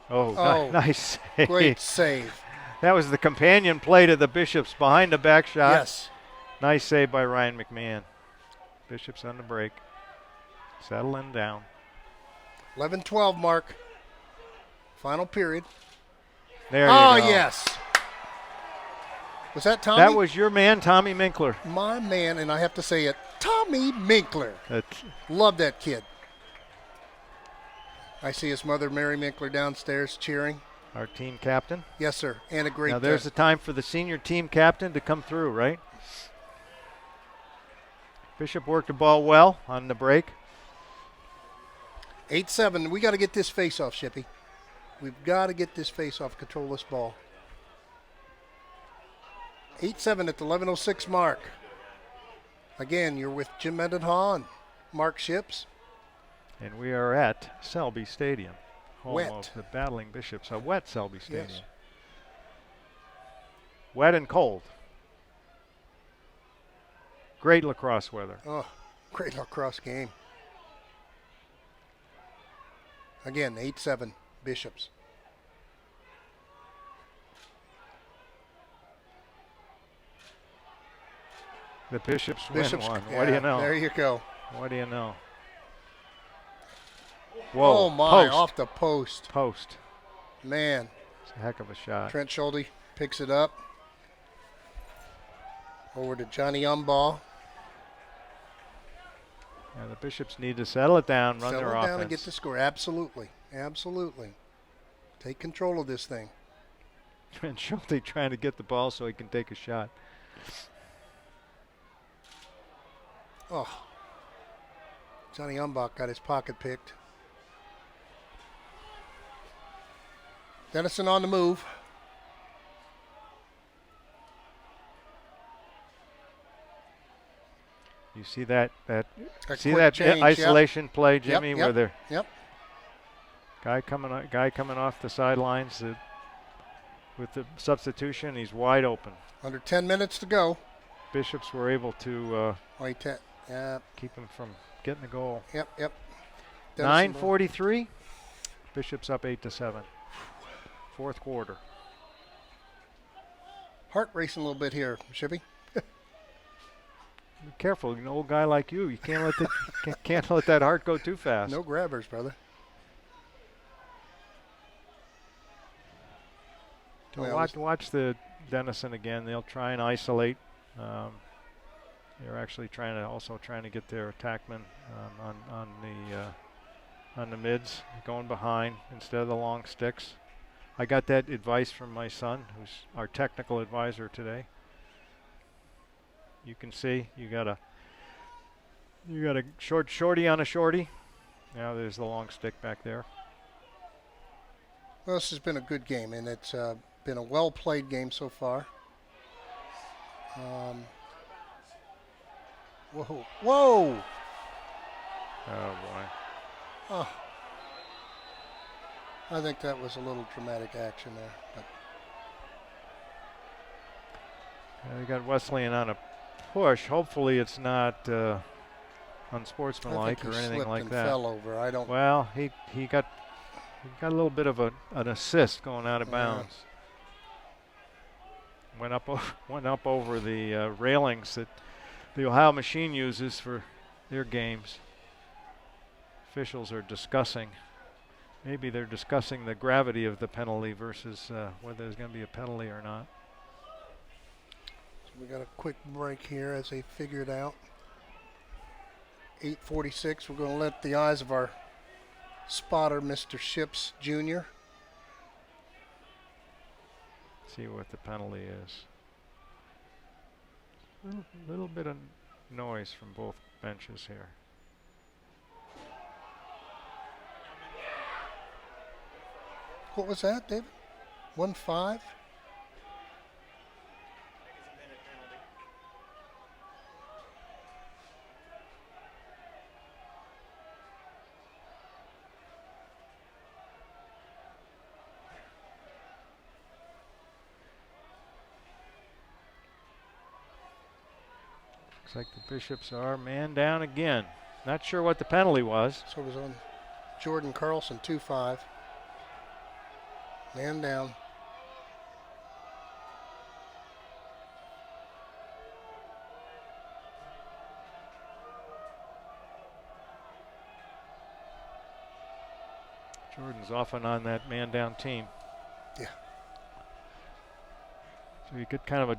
nice save. Great save. That was the companion play to the Bishops behind the back shot. Yes. Nice save by Ryan McMahon. Bishops on the break. Settling down. 11-12 mark. Final period. There you go. Yes. Was that Tommy? That was your man, Tommy Minkler. My man, and I have to say it, Tommy Minkler. Love that kid. I see his mother, Mary Minkler, downstairs cheering. Our team captain. Yes, sir. And a great Now there's the time for the senior team captain to come through, right? Bishop worked the ball well on the break. 8-7. We got to get this face off, Shippy. We've got to get this face off, control this ball. 8-7 at the 11:06 mark. Again, you're with Jim Mendenhall and Mark Ships. And we are at Selby Stadium, home Wet. of the Battling Bishops. A wet Selby Stadium. Yes. Wet and cold. Great lacrosse weather. Oh, great lacrosse game. Again, 8-7 Bishops. The Bishops win one. What do you know? There you go. What do you know? Whoa. Oh, my. Post. Off the post. Post. Man. It's a heck of a shot. Trent Schulte picks it up. Over to Johnny Umbaugh. Yeah, the Bishops need to settle it down, run Settle their it offense. down and get the score. Absolutely. Absolutely. Take control of this thing. Trent Schulte trying to get the ball so he can take a shot. Oh. Johnny Umbaugh got his pocket picked. Denison on the move. You see that A see quick that change, isolation play, Jimmy, Yep, where the Yep. guy coming off the sidelines with the substitution, he's wide open. Under 10 minutes to go. Bishops were able to Yep. keep him from getting the goal. Yep. 9:43. Bishops up 8-7. Fourth quarter. Heart racing a little bit here, Shippy. Be careful, an old guy like you can't let can't let that heart go too fast. No grabbers, brother. So Well, watch the Denison again. They'll try and isolate. They're actually trying to get their attackmen on the mids, going behind instead of the long sticks. I got that advice from my son, who's our technical advisor today. You can see you got a shorty on a shorty. Now there's the long stick back there. Well, this has been a good game, and it's been a well-played game so far. Whoa. Oh boy. Oh. I think that was a little dramatic action there. But They got Wesleyan on a push. Hopefully it's not I unsportsmanlike think or he anything slipped like and that. fell over. I don't. Well, he got a little bit of an assist going out of Yeah. bounds. Went up over the railings that the Ohio Machine uses for their games. Officials are discussing. Maybe they're discussing the gravity of the penalty versus whether there's going to be a penalty or not. So we got a quick break here as they figure it out. 8:46. We're going to let the eyes of our spotter, Mr. Ships Jr. See what the penalty is. Little bit of noise from both benches here. What was that, David? 1-5? Looks like the Bishops are man down again. Not sure what the penalty was. So it was on Jordan Carlson, 2-5. Man down. Jordan's often on that man down team. Yeah. So you get kind of a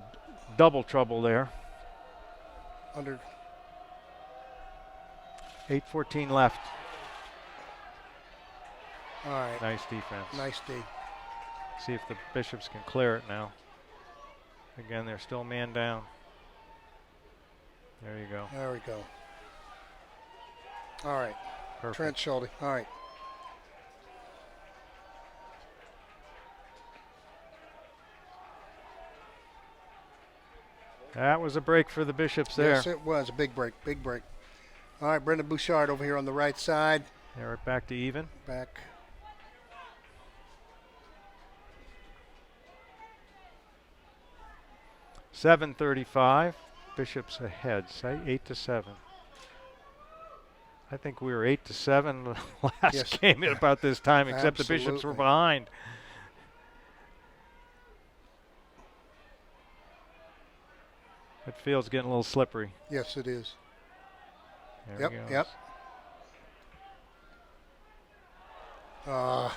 double trouble there. Under 8:14 left. All right. Nice defense. Nice D. See if the Bishops can clear it now. Again, they're still man down. There you go. There we go. All right. Perfect. Trent Schulte. All right. That was a break for the Bishops there. Yes, it was a big break. Big break. All right, Brendan Bouchard over here on the right side. They're back to even. Back. $7:35. Bishops ahead. Say 8-7. I think we were 8-7 the last Yes. game at about this time, except the Bishops were Absolutely. behind. That field's getting a little slippery. Yes, it is. There Yep, he goes. yep. No.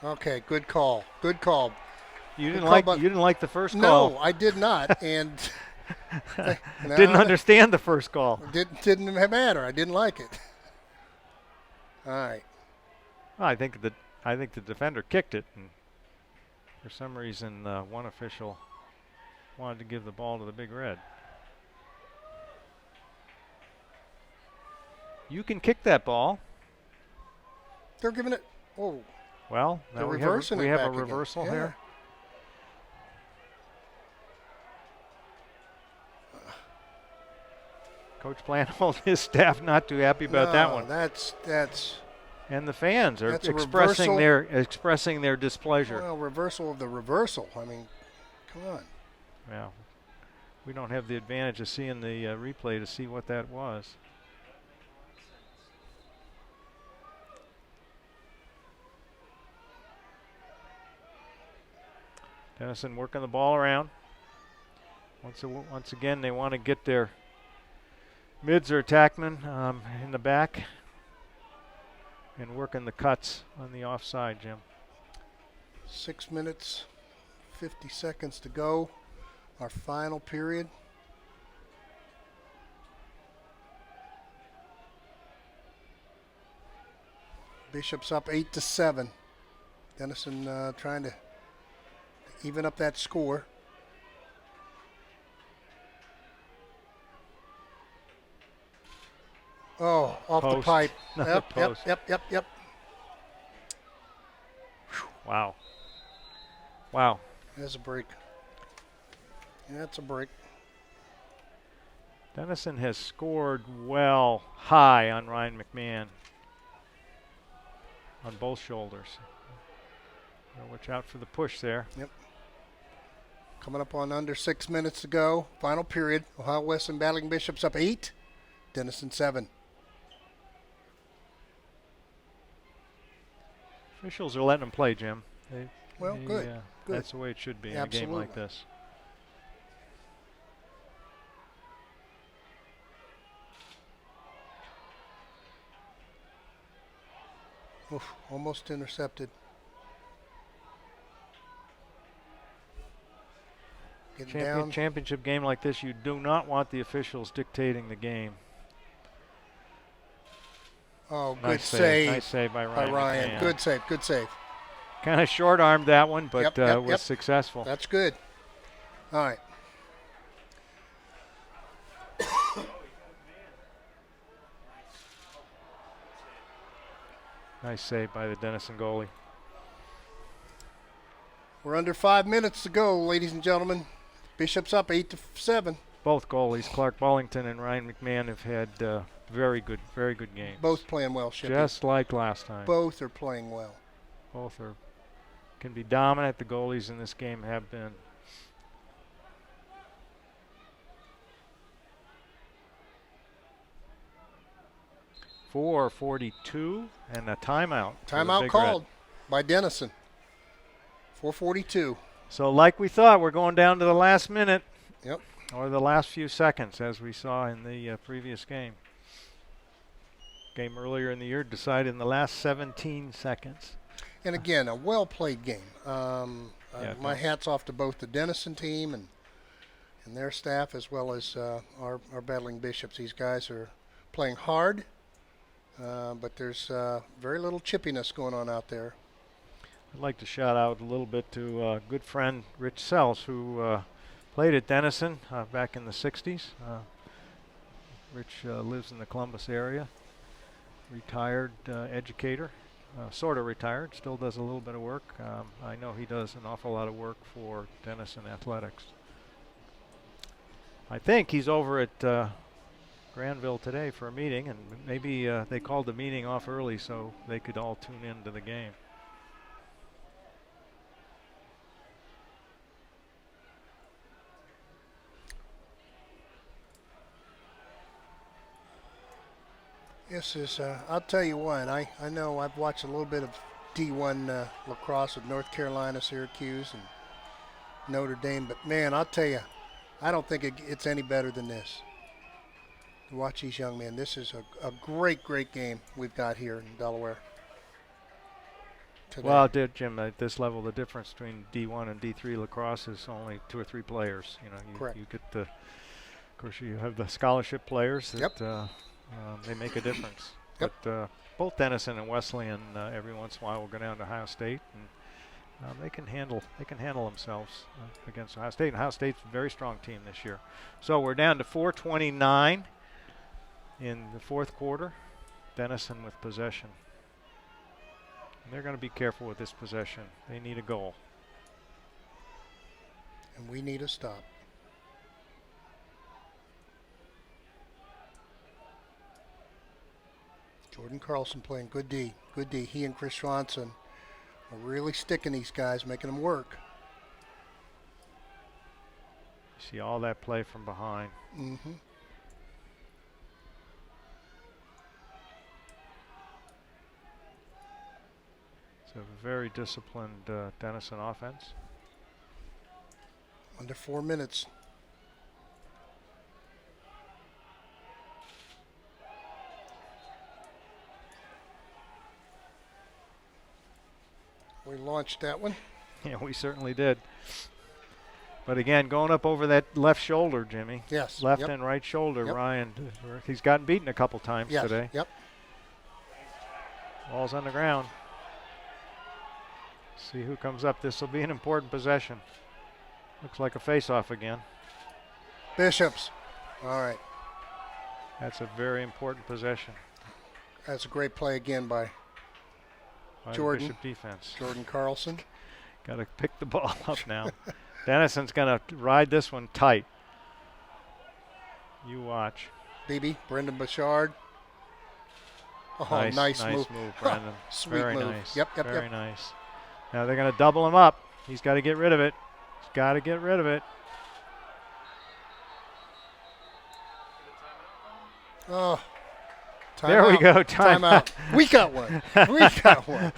Okay, good call. Good call. You didn't call, like but- you didn't like the first call. No, I did not, and Didn't understand the first call. Didn't matter. I didn't like it. All right. Well, I think the defender kicked it, and for some reason one official wanted to give the ball to the Big Red. You can kick that ball. They're giving it. Oh, Well, they're now reversing we it have back a again. reversal Yeah. here. Coach Planhold, his staff not too happy about that one. That's And the fans are That's a expressing their displeasure. well, reversal of the reversal. I mean, come on. Well, we don't have the advantage of seeing the replay to see what that was. Denison working the ball around. Once again, they want to get their mids or attackmen in the back and working the cuts on the offside, Jim. 6 minutes, 50 seconds to go. Our final period. Bishop's up 8-7. Denison trying to even up that score. Oh, off the Post. pipe. Another post. Yep. Wow. Wow. There's a break. That's a break. Denison has scored well high on Ryan McMahon on both shoulders. Watch out for the push there. Yep. Coming up on under 6 minutes to go. Final period. Ohio Wesleyan battling Bishops up 8. Denison 7. Officials are letting them play, Jim. Well, good. Good. That's the way it should be in a game like Absolutely. this. Oof, almost intercepted. Getting down. Championship game like this, you do not want the officials dictating the game. Oh, good Nice save. Nice save by By Ryan. Ryan. McMahon. Good save. Kind of short-armed that one, but Yep. was successful. That's good. All right. Nice save by the Denison goalie. We're under 5 minutes to go, ladies and gentlemen. Bishop's up 8-7. Both goalies, Clark Bullington and Ryan McMahon, have had very good games. Both playing well, Shippy. Just like last time. Both are playing well. Both can be dominant. The goalies in this game have been. .442 and a timeout. for the Timeout Big called Red. by Denison. 4:42. So like we thought, we're going down to the last minute. Yep. Or the last few seconds, as we saw in the previous game. Game earlier in the year decided in the last 17 seconds. And again, a well-played game. My thanks. hat's off to both the Denison team and their staff, as well as our battling Bishops. These guys are playing hard, but there's very little chippiness going on out there. I'd like to shout out a little bit to a good friend, Rich Sells, who played at Denison back in the 60s. Rich lives in the Columbus area. Retired educator. Sort of retired, still does a little bit of work. I know he does an awful lot of work for Denison Athletics. I think he's over at Granville today for a meeting, and maybe they called the meeting off early so they could all tune into the game. This is, I'll tell you what, I know I've watched a little bit of D1 lacrosse with North Carolina, Syracuse, and Notre Dame, but man, I'll tell you, I don't think it's any better than this. To watch these young men, this is a great game we've got here in Delaware. today. Well, Jim, at this level, the difference between D1 and D3 lacrosse is only 2 or 3 players. You know, Correct. you get the, of course, you have the scholarship players that Yep. they make a difference. Yep. But both Denison and Wesleyan, every once in a while, will go down to Ohio State, and they can handle themselves against Ohio State. And Ohio State's a very strong team this year. So we're down to 4:29 in the fourth quarter. Denison with possession. And they're going to be careful with this possession. They need a goal. And we need a stop. Jordan Carlson playing good D. Good D. He and Chris Swanson are really sticking these guys, making them work. You see all that play from behind. Mm-hmm. It's a very disciplined Denison offense. Under 4 minutes. We launched that one. Yeah, we certainly did. But again, going up over that left shoulder, Jimmy. Yes. Left Yep. and right shoulder, Yep. Ryan. He's gotten beaten a couple times Yes. today. Yep. Ball's on the ground. See who comes up. This will be an important possession. Looks like a face-off again. Bishops. All right. That's a very important possession That's a great play again by by Jordan. the Bishop defense. Jordan Carlson. Got to pick the ball up now. Denison's going to ride this one tight. You watch. BB, Brendan Bouchard. Oh, nice move. Brendan. Sweet Very move. nice. Yep, yep, Very yep. nice. Now they're going to double him up. He's got to get rid of it. He's got to get rid of it. Oh. There we go. Timeout. We got one. We got one.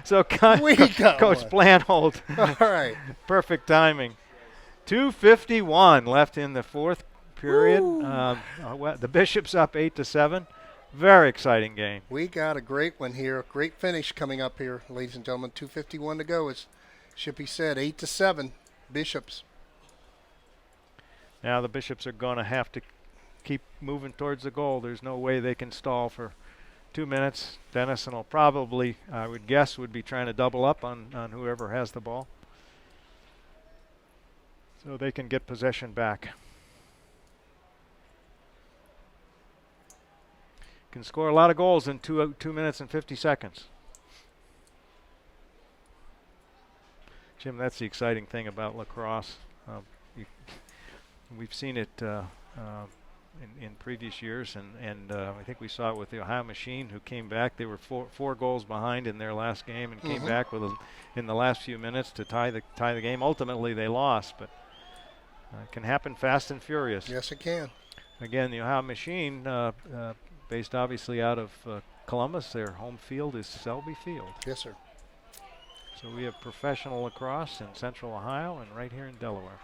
So We got Coach one. Blandhold. All right. Perfect timing. 2:51 left in the fourth period. The Bishops up 8-7. Very exciting game. We got a great one here. Great finish coming up here, ladies and gentlemen. 2:51 to go, as Shippy said. 8-7. Bishops. Now the Bishops are going to have to keep moving towards the goal. There's no way they can stall for 2 minutes. Denison will probably, I would guess, would be trying to double up on whoever has the ball, so they can get possession back. Can score a lot of goals in 2 minutes and 50 seconds. Jim, that's the exciting thing about lacrosse. We've seen it in previous years, and I think we saw it with the Ohio Machine, who came back. They were four goals behind in their last game and came back with in the last few minutes to tie the game. Ultimately, they lost, but it can happen fast and furious. Yes, it can. Again, the Ohio Machine, based obviously out of Columbus, their home field is Selby Field. Yes, sir. So we have professional lacrosse in Central Ohio and right here in Delaware.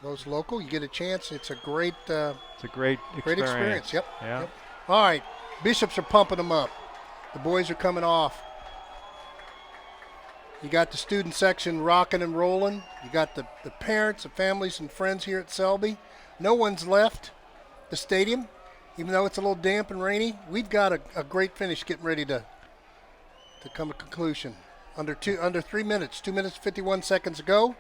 Those local, you get a chance. It's a great It's a great experience. Yep. Yeah. Yep. All right. Bishops are pumping them up. The boys are coming off. You got the student section rocking and rolling. You got the parents, the families, and friends here at Selby. No one's left the stadium, even though it's a little damp and rainy. We've got a great finish getting ready to come to conclusion. Under 3 minutes, 2 minutes 51 seconds to go.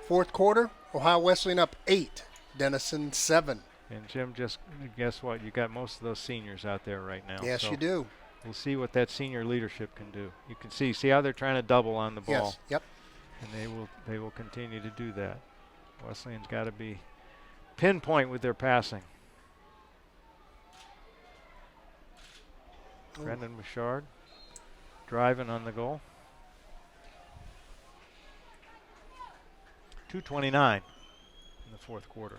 Fourth quarter, Ohio Wesleyan up 8, Denison 7. And Jim, just guess what? You got most of those seniors out there right now. Yes, so you do. We'll see what that senior leadership can do. You can see how they're trying to double on the ball. Yes, yep. And they will continue to do that. Wesleyan's got to be pinpoint with their passing. Brendan Bouchard driving on the goal. 2:29 in the fourth quarter.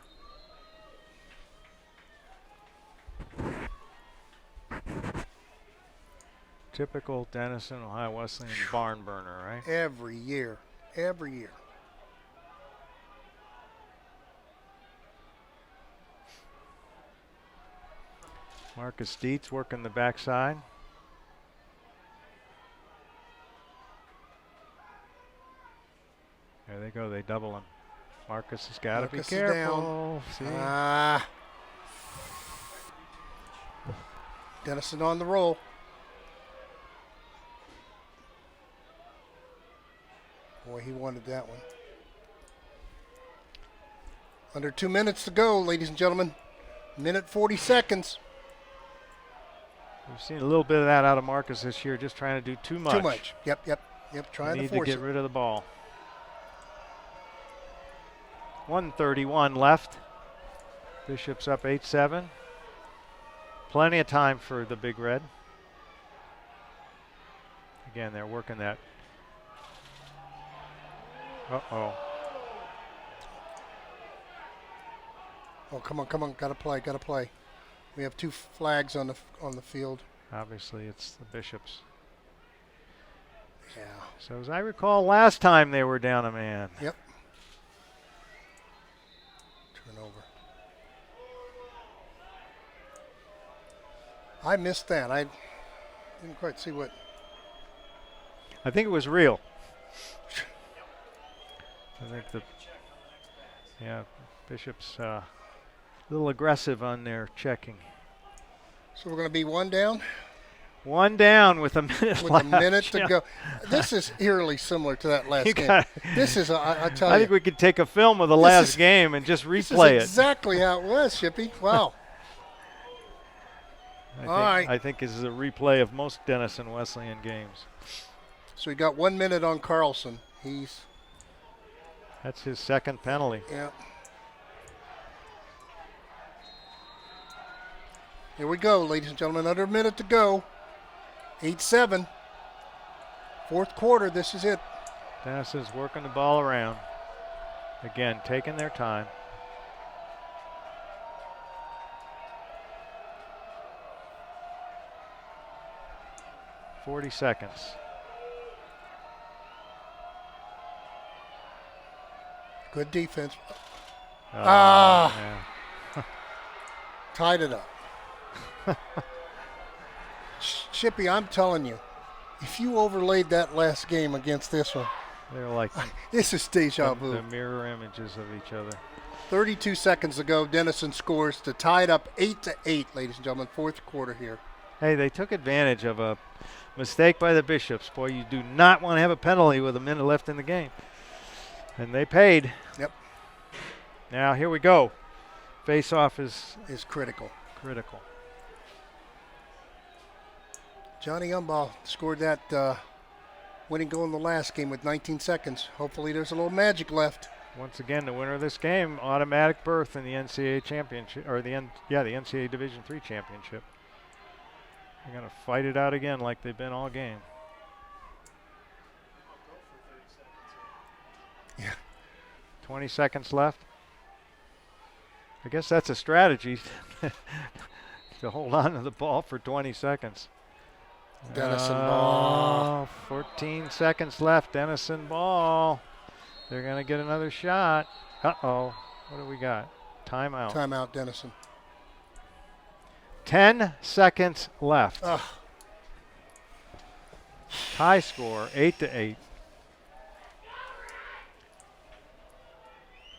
Typical Denison, Ohio Wesleyan barn burner, right? Every year. Every year. Marcus Dietz working the backside. There they go. They double him. Marcus has got to be Marcus is careful. See? Denison on the roll. Boy, he wanted that one. Under 2 minutes to go, ladies and gentlemen. Minute 40 seconds. We've seen a little bit of that out of Marcus this year, just trying to do too much. Too much. Yep. Trying to Need force to get it. rid of the ball. 1:31 left. Bishop's up 8-7. Plenty of time for the Big Red. Again, they're working that. Uh-oh. Oh, come on. Gotta play. We have 2 flags on the field. Obviously, it's the Bishops. Yeah. So as I recall, last time they were down a man. Yep. Turnover. I missed that. I didn't quite see what. I think it was real. I think Bishop's a little aggressive on their checking. So we're going to be 1 down? One down with a minute With left. a minute to Yeah. go. This is eerily similar to that last You game. got- This is, I tell I you. think we could take a film of the This last is- game and just This is replay it. exactly how it was, Shippy. Wow. All right. I think this is a replay of most Denison Wesleyan games. So we got 1 minute on Carlson. That's his second penalty. Yeah. Here we go, ladies and gentlemen. Under a minute to go. 8-7. Fourth quarter, this is it. Denison's working the ball around. Again, taking their time. .40 seconds. Good defense. Yeah. Tied it up. Shippy, I'm telling you, if you overlaid that last game against this one, They're like this is deja vu. the mirror images of each other. 32 seconds ago, Denison scores to tie it up 8-8, ladies and gentlemen. Fourth quarter here. Hey, they took advantage of a mistake by the Bishops. Boy, you do not want to have a penalty with a minute left in the game. And they paid. Yep. Now, here we go. Face-off is Is critical. critical. Johnny Umbaugh scored that winning goal in the last game with 19 seconds. Hopefully there's a little magic left. Once again, the winner of this game, automatic berth in the NCAA championship, or the NCAA Division III championship. They're going to fight it out again like they've been all game. Yeah. 20 seconds left. I guess that's a strategy to hold on to the ball for 20 seconds. Denison ball. 14 seconds left. Denison ball. They're going to get another shot. Uh-oh. What do we got? Timeout. Timeout, Denison. 10 seconds left. Ugh. High score, 8-8.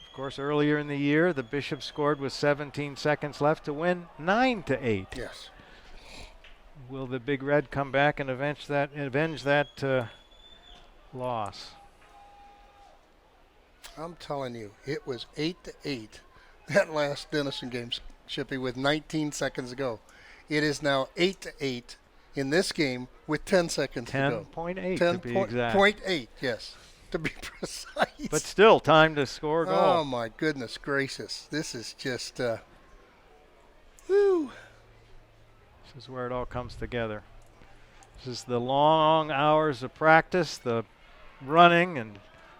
Of course, earlier in the year, the Bishops scored with 17 seconds left to win 9-8. Yes. Will the Big Red come back and avenge that loss? I'm telling you, it was 8-8. That last Denison game, Shippy, with 19 seconds to go. It is now 8-8 in this game with 10 seconds to go. 10.8 to be exact. 10.8, yes, to be precise. But still, time to score a goal. Oh, my goodness gracious. This is just, woo. This is where it all comes together. This is the long hours of practice, the running and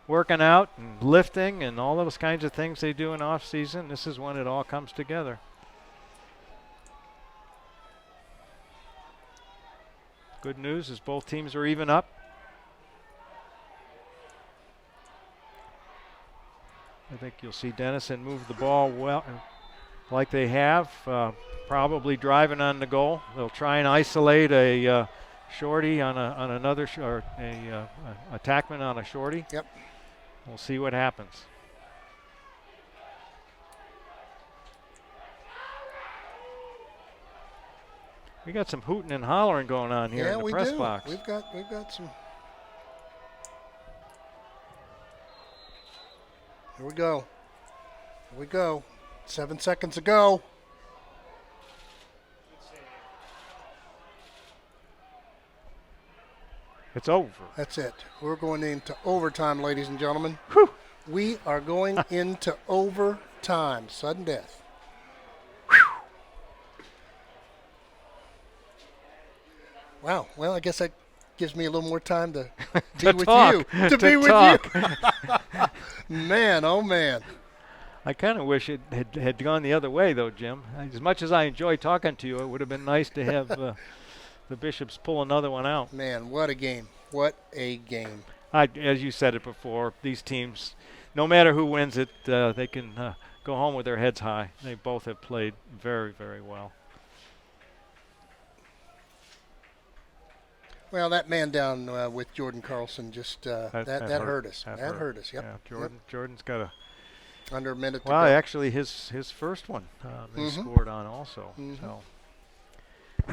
working out and lifting and all those kinds of things they do in off season. This is when it all comes together. Good news is both teams are even up. I think you'll see Denison move the ball well, like they have, probably driving on the goal. They'll try and isolate a shorty on another or a attackman on a shorty. Yep. We'll see what happens. We got some hooting and hollering going on here in the press box. We've got some. Here we go. Here we go. 7 seconds ago. It's over. That's it. We're going into overtime, ladies and gentlemen. Whew. We are going into overtime. Sudden death. Wow. Well, I guess that gives me a little more time to be with talk. you. To be with talk. you. Man, oh man. I kind of wish it had gone the other way, though, Jim. As much as I enjoy talking to you, it would have been nice to have the Bishops pull another one out. Man, what a game. What a game. As you said it before, these teams, no matter who wins it, they can go home with their heads high. They both have played very, very well. Well, that man down with Jordan Carlson just that hurt us. That hurt us. Yep. Yeah, Jordan's got a under a minute to well, go. actually, his first one they scored on also. So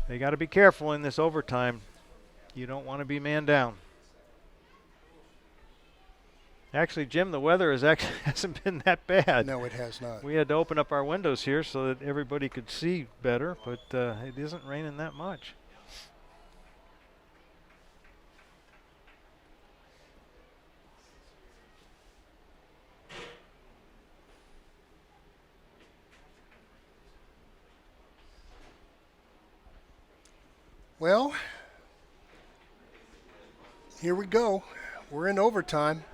they got to be careful in this overtime. You don't want to be man down. Actually, Jim, the weather hasn't been that bad. No, it has not. We had to open up our windows here so that everybody could see better, but it isn't raining that much. Well, here we go. We're in overtime.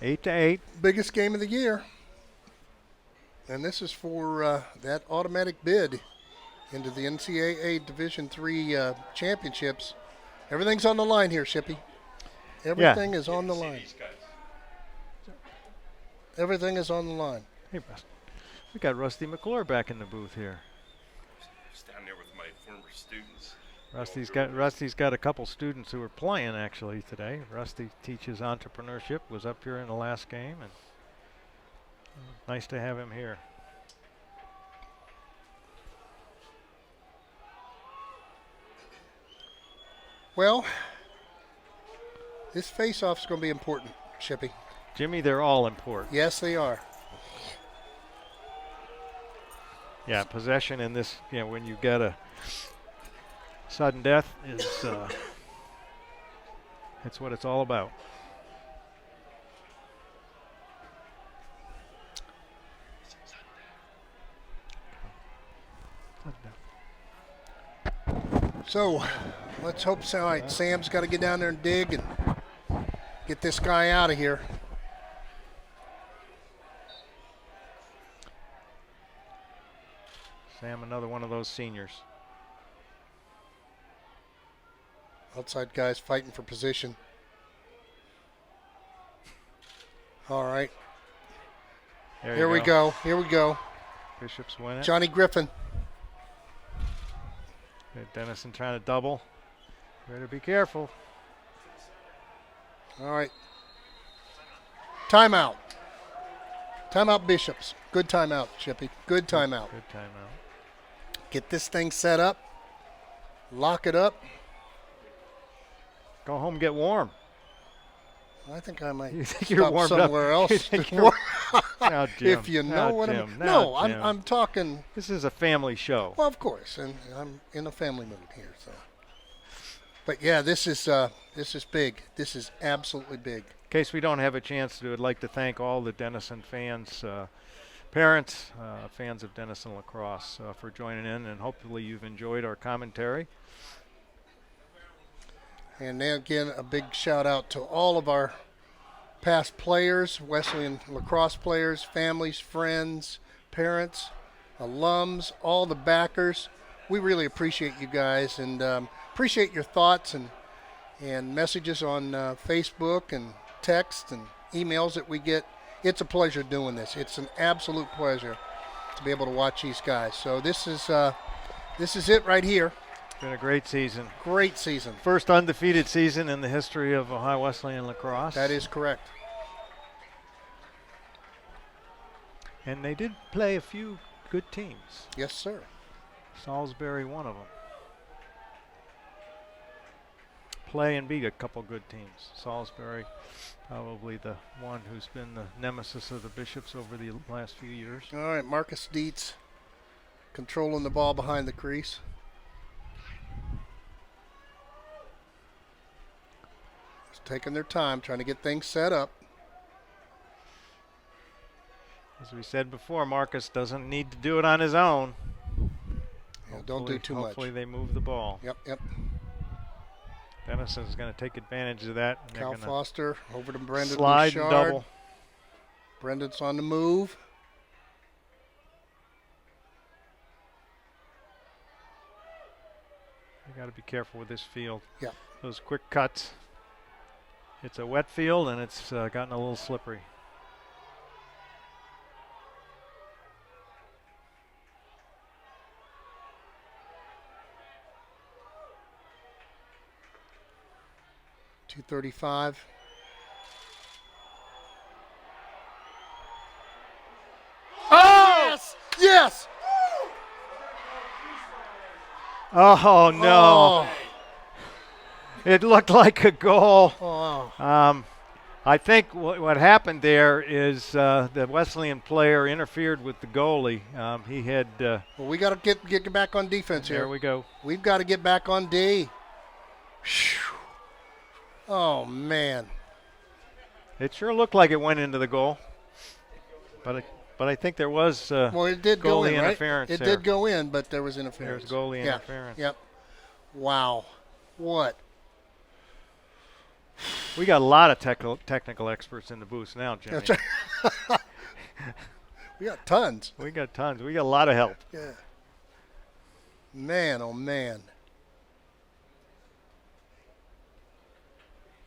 8-8. Biggest game of the year. And this is for that automatic bid into the NCAA Division III championships. Everything's on the line here, Shippy. Everything is on the line. Everything is on the line. Hey, Rusty. We got Rusty McClure back in the booth here. Down there with my former students. Rusty's got a couple students who are playing actually today. Rusty teaches entrepreneurship, was up here in the last game, and nice to have him here. Well, this face-off is going to be important, Shippy. Jimmy, they're all important. Yes, they are. Yeah, possession in this, when you get a sudden death is it's what it's all about. So, let's hope so. All right, Sam's got to get down there and dig and get this guy out of here. Sam, another one of those seniors. Outside guys fighting for position. All right. Here we go. Here we go. Bishops win it. Johnny Griffin. Denison trying to double. Better be careful. All right. Timeout. Timeout, Bishops. Good timeout, Shippy. Good timeout. Good timeout. Get this thing set up. Lock it up. Go home, get warm. I think I might You think stop you're warmed somewhere up? else. Now, Jim. If you know Now, what Jim. I'm. Now, No, Jim. I'm talking. This is a family show. Well, of course, and I'm in a family mood here. So, but yeah, this is big. This is absolutely big. In case we don't have a chance to, I'd like to thank all the Denison fans, parents, fans of Denison Lacrosse for joining in, and hopefully you've enjoyed our commentary. And then again, a big shout out to all of our past players, Wesleyan lacrosse players, families, friends, parents, alums, all the backers. We really appreciate you guys and appreciate your thoughts and messages on Facebook and text and emails that we get. It's a pleasure doing this. It's an absolute pleasure to be able to watch these guys. So this is it right here. Been a great season. Great season. First undefeated season in the history of Ohio Wesleyan lacrosse. That is correct. And they did play a few good teams. Yes, sir. Salisbury, one of them. Play and beat a couple good teams. Salisbury, probably the one who's been the nemesis of the Bishops over the last few years. All right, Marcus Dietz controlling the ball behind the crease. Just taking their time, trying to get things set up. As we said before, Marcus doesn't need to do it on his own. Yeah, don't do too much. Hopefully they move the ball. Yep. Denison's going to take advantage of that. And Cal Foster over to Brendan slide Bouchard. and double. Brendan's on the move. You got to be careful with this field. Yeah. Those quick cuts. It's a wet field and it's gotten a little slippery. .235. Oh! Yes! Oh, no. It looked like a goal. Oh. I think what happened there is the Wesleyan player interfered with the goalie. He had. Well, we got to get back on defense here. There we go. We've got to get back on D. Whew. Oh, man. It sure looked like it went into the goal. But I think there was Well, it did go goalie in, right? interference It there. did go in, but there was interference. There's goalie Yeah. interference. Yep. Wow. What? We got a lot of technical experts in the booth now, Jimmy. That's right. We got tons. We got tons. We got a lot of help. Yeah. Man, oh, man.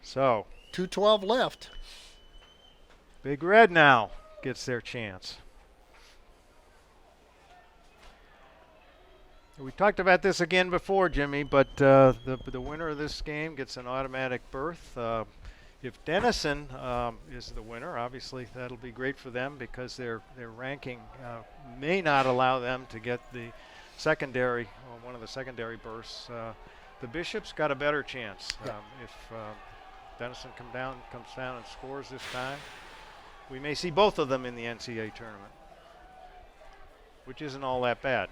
So, 2:12 left. Big Red now gets their chance. We talked about this again before, Jimmy, but the winner of this game gets an automatic berth. If Denison is the winner, obviously that'll be great for them because their ranking may not allow them to get the secondary, or one of the secondary berths. The Bishops got a better chance. Yeah. If Denison comes down and scores this time, we may see both of them in the NCAA tournament, which isn't all that bad.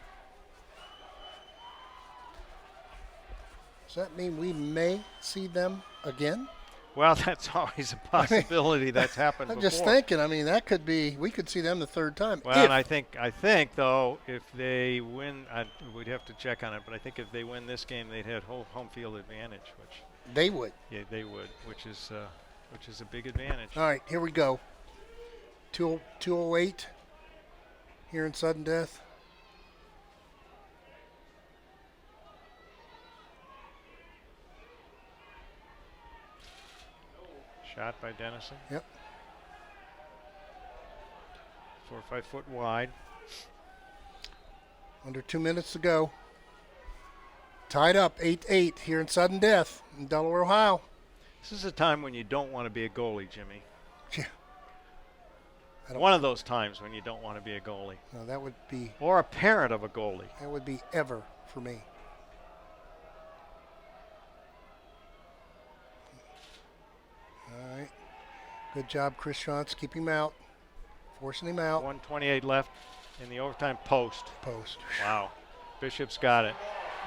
Does that mean we may see them again? Well, that's always a possibility. That's happened I'm before. just thinking. I mean, that could be. We could see them the third time. Well, and I think though, if they win, we'd have to check on it. But I think if they win this game, they'd have home field advantage, which they would. yeah, they would, which is a big advantage. All right, here we go. 2:08 here in sudden death. Shot by Denison. Yep. 4 or 5 foot wide. Under 2 minutes to go. Tied up 8-8 here in sudden death in Delaware, Ohio. This is a time when you don't want to be a goalie, Jimmy. Yeah. One of those times when you don't want to be a goalie. No, that would be Or a parent of a goalie. ever for me. All right. Good job, Chris Shantz. Keep him out. Forcing him out. 1:28 left in the overtime post. Post. Wow. Bishop's got it.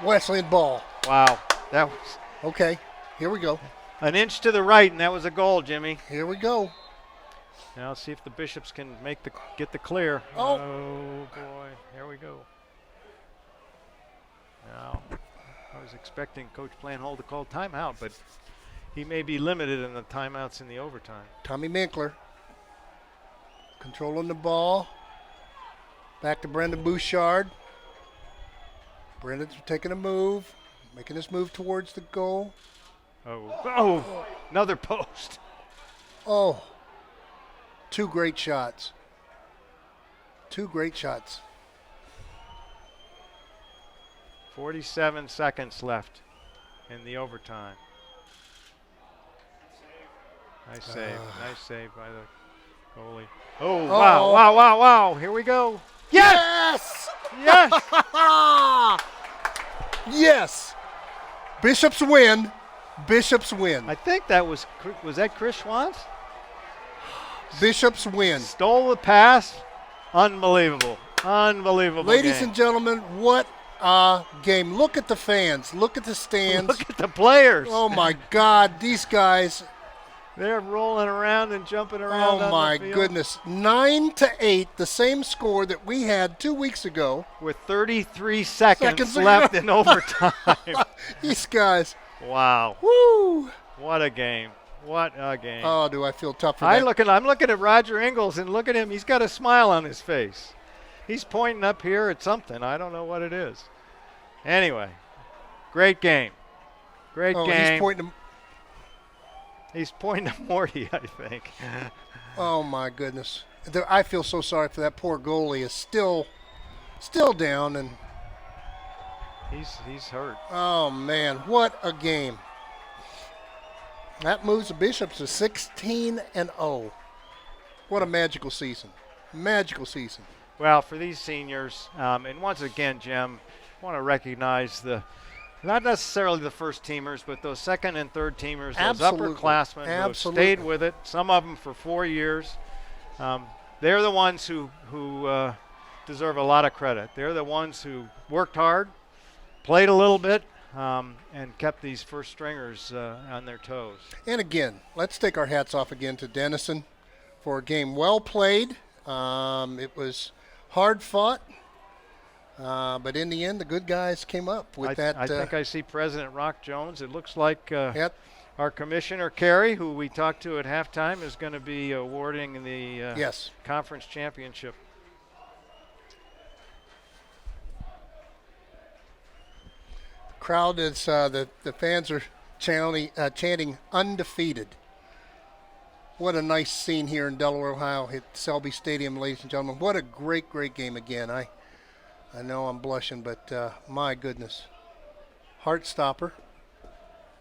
Wesleyan ball. Wow. That was Okay. Here we go. an inch to the right, and that was a goal, Jimmy. Here we go. Now let's see if the Bishops can get the clear. Oh. Boy. Here we go. Now, I was expecting Coach Planhold to call timeout, but he may be limited in the timeouts in the overtime. Tommy Minkler controlling the ball. Back to Brendan Bouchard. Brendan's taking a move, making his move towards the goal. Oh, another post. Oh, two great shots. Two great shots. 47 seconds left in the overtime. Nice save. Nice save by the Goalie. Oh, wow, wow, wow, wow. Here we go. Yes! Yes! Yes! Bishops win. Bishops win. I think that was that Chris Schwantz? Bishops win. Stole the pass. Unbelievable. Unbelievable Ladies game. and gentlemen, what a game. Look at the fans. Look at the stands. Look at the players. Oh, my God. These guys. They're rolling around and jumping around. Oh, on my the field. goodness. 9-8, the same score that we had 2 weeks ago. With 33 seconds Seconds left ago. in overtime. These guys. Wow. Woo. What a game. What a game. Oh, do I feel tough for that? I'm looking at Roger Ingles, and look at him. He's got a smile on his face. He's pointing up here at something. I don't know what it is. Anyway, great game. Great game. He's pointing to Morty, I think. Oh, my goodness. I feel so sorry for that poor goalie. Is still down. And He's hurt. oh, man, what a game. That moves the Bishops to 16-0. What a magical season. Magical season. Well, for these seniors, and once again, Jim, I want to recognize not necessarily the first teamers, but those second and third teamers, Absolutely. those upperclassmen who have Absolutely. stayed with it, some of them for 4 years. They're the ones who deserve a lot of credit. They're the ones who worked hard, played a little bit, and kept these first stringers on their toes. And again, let's take our hats off again to Denison for a game well played. It was hard fought, but in the end, the good guys came up with that. I think I see President Rock Jones. It looks like Yep. our Commissioner Carey, who we talked to at halftime, is going to be awarding the Yes. conference championship. Crowd is the fans are chanting undefeated. What a nice scene here in Delaware, Ohio at Selby Stadium, ladies and gentlemen. What a great game again. I know I'm blushing, but my goodness. Heart stopper.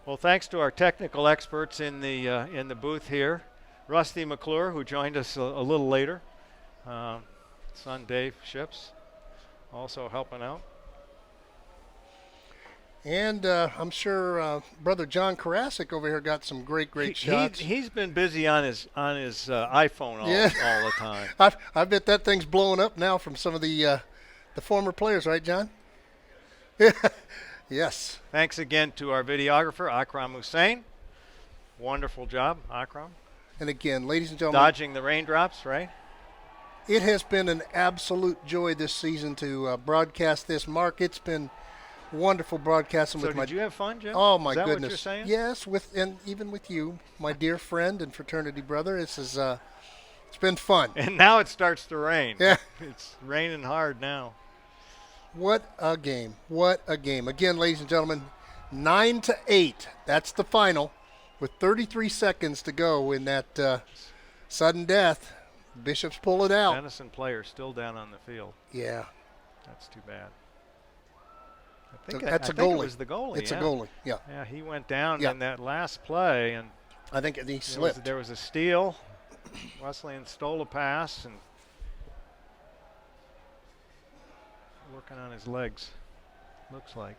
Well, thanks to our technical experts in the booth here, Rusty McClure, who joined us a little later, son Dave Ships, also helping out. And I'm sure Brother John Karasik over here got some great shots. He's been busy on his iPhone all the time. I bet that thing's blowing up now from some of the former players, right, John? Yes. Thanks again to our videographer, Akram Hussein. Wonderful job, Akram. And again, ladies and gentlemen, Dodging the raindrops, right? it has been an absolute joy this season to broadcast this. Mark, it's been wonderful broadcasting So with my. did you have fun, Jim? Oh my Is that goodness! what you're saying? Yes, and even with you, my dear friend and fraternity brother. This is it's been fun. And now it starts to rain. Yeah. It's raining hard now. What a game! What a game! Again, ladies and gentlemen, 9-8. That's the final, with 33 seconds to go in that sudden death. Bishops pull it out. Denison player still down on the field. Yeah, That's too bad. that's I a think goalie. it was the goalie. It's yeah. a goalie. Yeah, Yeah, he went down Yeah. in that last play, and I think he slipped. there was a steal. Wesleyan stole a pass and working on his legs, looks like.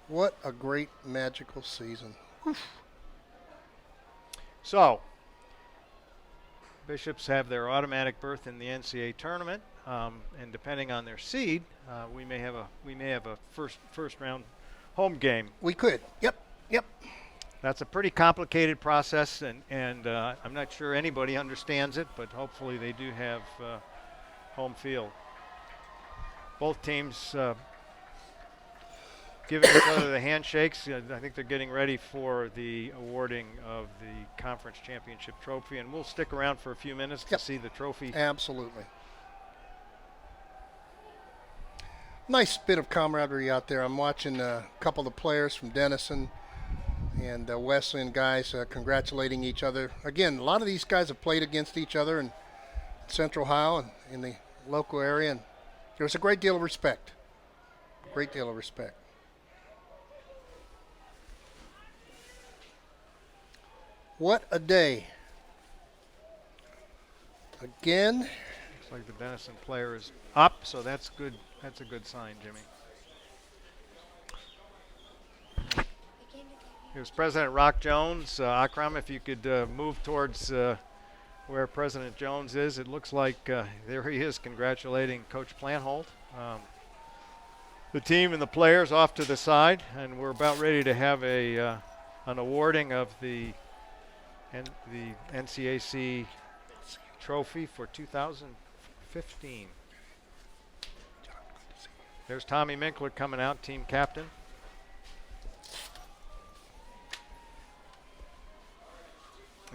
What a great magical season. So, Bishops have their automatic berth in the NCAA tournament, and depending on their seed, we may have a first round home game. We could. Yep. That's a pretty complicated process, and I'm not sure anybody understands it, but hopefully they do have home field. Both teams giving each other the handshakes. I think they're getting ready for the awarding of the conference championship trophy, and we'll stick around for a few minutes to Yep. see the trophy. Absolutely. Nice bit of camaraderie out there. I'm watching a couple of the players from Denison and Wesleyan guys congratulating each other. Again, a lot of these guys have played against each other in Central Ohio and in the local area, and there's a great deal of respect. Great deal of respect. What a day. Again, Looks like the Denison player is up, so that's good. That's a good sign, Jimmy. Here's President Rock Jones. Akram, if you could move towards where President Jones is. It looks like there he is congratulating Coach Plantholt. The team and the players off to the side, and we're about ready to have an awarding of the NCAC trophy for 2015. There's Tommy Minkler coming out, team captain.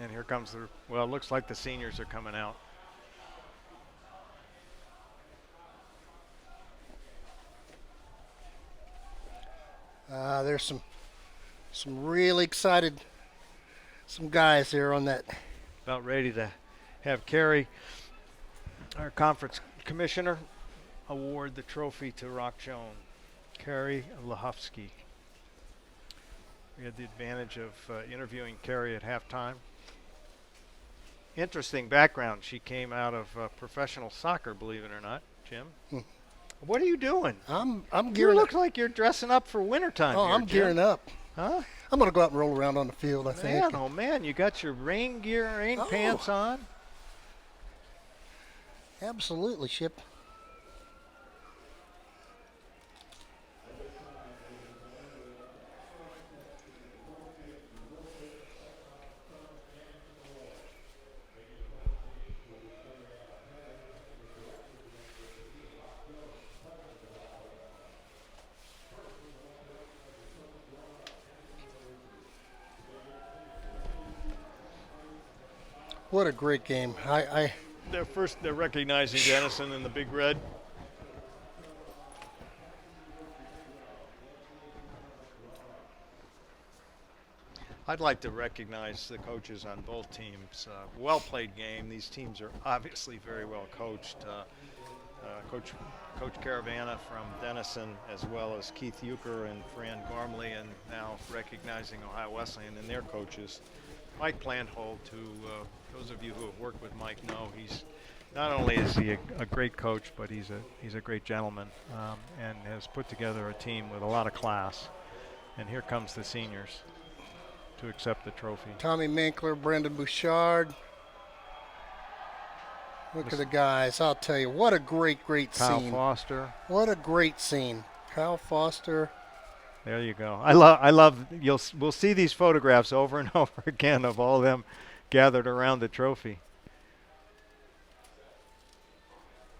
And here comes the, well, it looks like the seniors are coming out. There's some really excited, some guys there on that. About ready to have Carrie, our conference commissioner, award the trophy to Rock Jones. Carrie Lahofsky. We had the advantage of interviewing Carrie at halftime. Interesting background. She came out of professional soccer, believe it or not, Jim. What are you doing? I'm You gearing look up. like you're dressing up for wintertime. Oh, here, I'm Jim. gearing up. Huh? I'm going to go out and roll around on the field, I think. Man, oh man, you got your rain gear, rain Oh. pants on. Absolutely, Ship. What a great game. They're recognizing Denison in the big red. I'd like to recognize the coaches on both teams. Well played game. These teams are obviously very well coached. Coach Caravana from Denison, as well as Keith Euchre and Fran Gormley, and now recognizing Ohio Wesleyan and their coaches. Mike Plantholt, who those of you who have worked with Mike know, he's not only is he a great coach, but he's a great gentleman, and has put together a team with a lot of class. And here comes the seniors to accept the trophy. Tommy Minkler, Brendan Bouchard. Look at the guys. I'll tell you, what a great Kyle scene. Foster. What a great scene. Kyle Foster. There you go. I love. We'll see these photographs over and over again of all of them gathered around the trophy.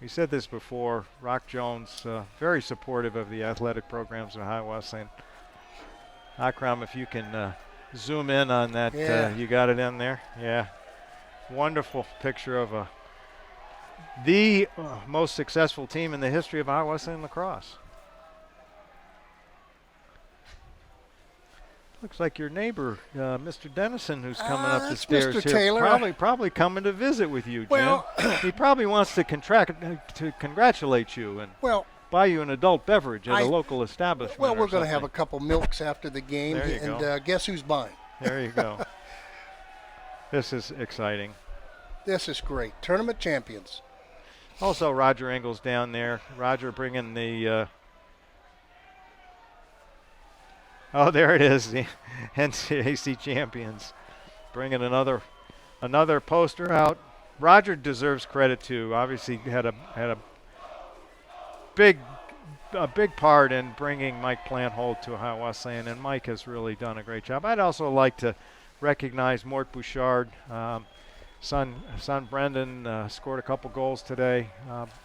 We said this before. Rock Jones, very supportive of the athletic programs at Ohio Wesleyan. Akram, if you can zoom in on that, Yeah. You got it in there. Yeah, wonderful picture of the most successful team in the history of Ohio Wesleyan lacrosse. Looks like your neighbor, Mr. Denison, who's coming up the That's stairs Mr. here. Taylor. Probably coming to visit with you, Jim. Well, he probably wants to congratulate you and well, buy you an adult beverage at I- a local establishment. well, or we're going to have a something. couple milks after the game, There you and go. guess who's buying? There you go. This is exciting. This is great. Tournament champions. Also, Roger Engels down there. Roger bringing the. Oh, there it is. The NCAC champions, bringing another poster out. Roger deserves credit too. Obviously, had a big part in bringing Mike Plantholt to Ohio Wesleyan, and Mike has really done a great job. I'd also like to recognize Mort Bouchard. Son Brendan scored a couple goals today.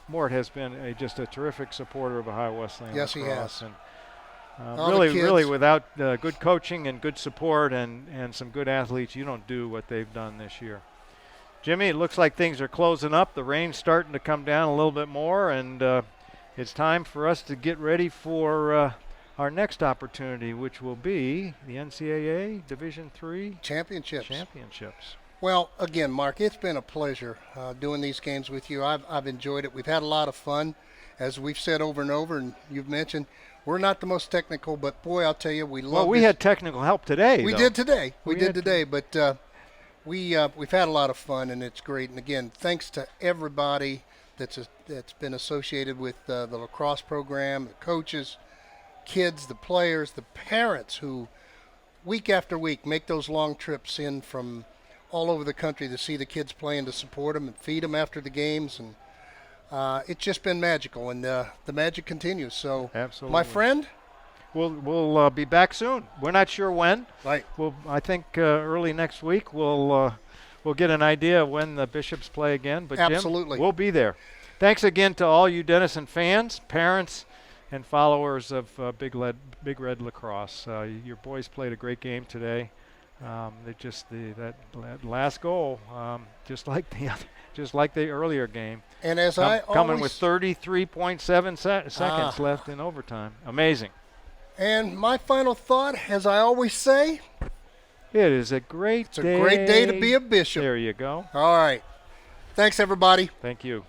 Mort has been just a terrific supporter of Ohio Wesleyan. Yes, he lacrosse, has. And All the really, kids. without good coaching and good support and some good athletes, you don't do what they've done this year. Jimmy, it looks like things are closing up. The rain's starting to come down a little bit more, and it's time for us to get ready for our next opportunity, which will be the NCAA Division III Championships. championships. Well, again, Mark, it's been a pleasure doing these games with you. I've enjoyed it. We've had a lot of fun. As we've said over and over, and you've mentioned, we're not the most technical, but boy, I'll tell you, we love Well, we this. had technical help today. We though. did today. We We did had today, but we've had a lot of fun, and it's great. And again, thanks to everybody that's been associated with the lacrosse program, the coaches, kids, the players, the parents who week after week make those long trips in from all over the country to see the kids play and to support them and feed them after the games. And it's just been magical, and the magic continues. So, Absolutely. my friend, We'll be back soon. We're not sure when. right? I think early next week we'll get an idea of when the Bishops play again. But Absolutely. Jim, we'll be there. Thanks again to all you Denison fans, parents, and followers of Big Red Lacrosse. Your boys played a great game today. That last goal, just like the earlier game. And as coming with 33.7 seconds left in overtime. Amazing. And my final thought, as I always say, It is a great day. it's a great day to be a Bishop. There you go. All right. Thanks, everybody. Thank you.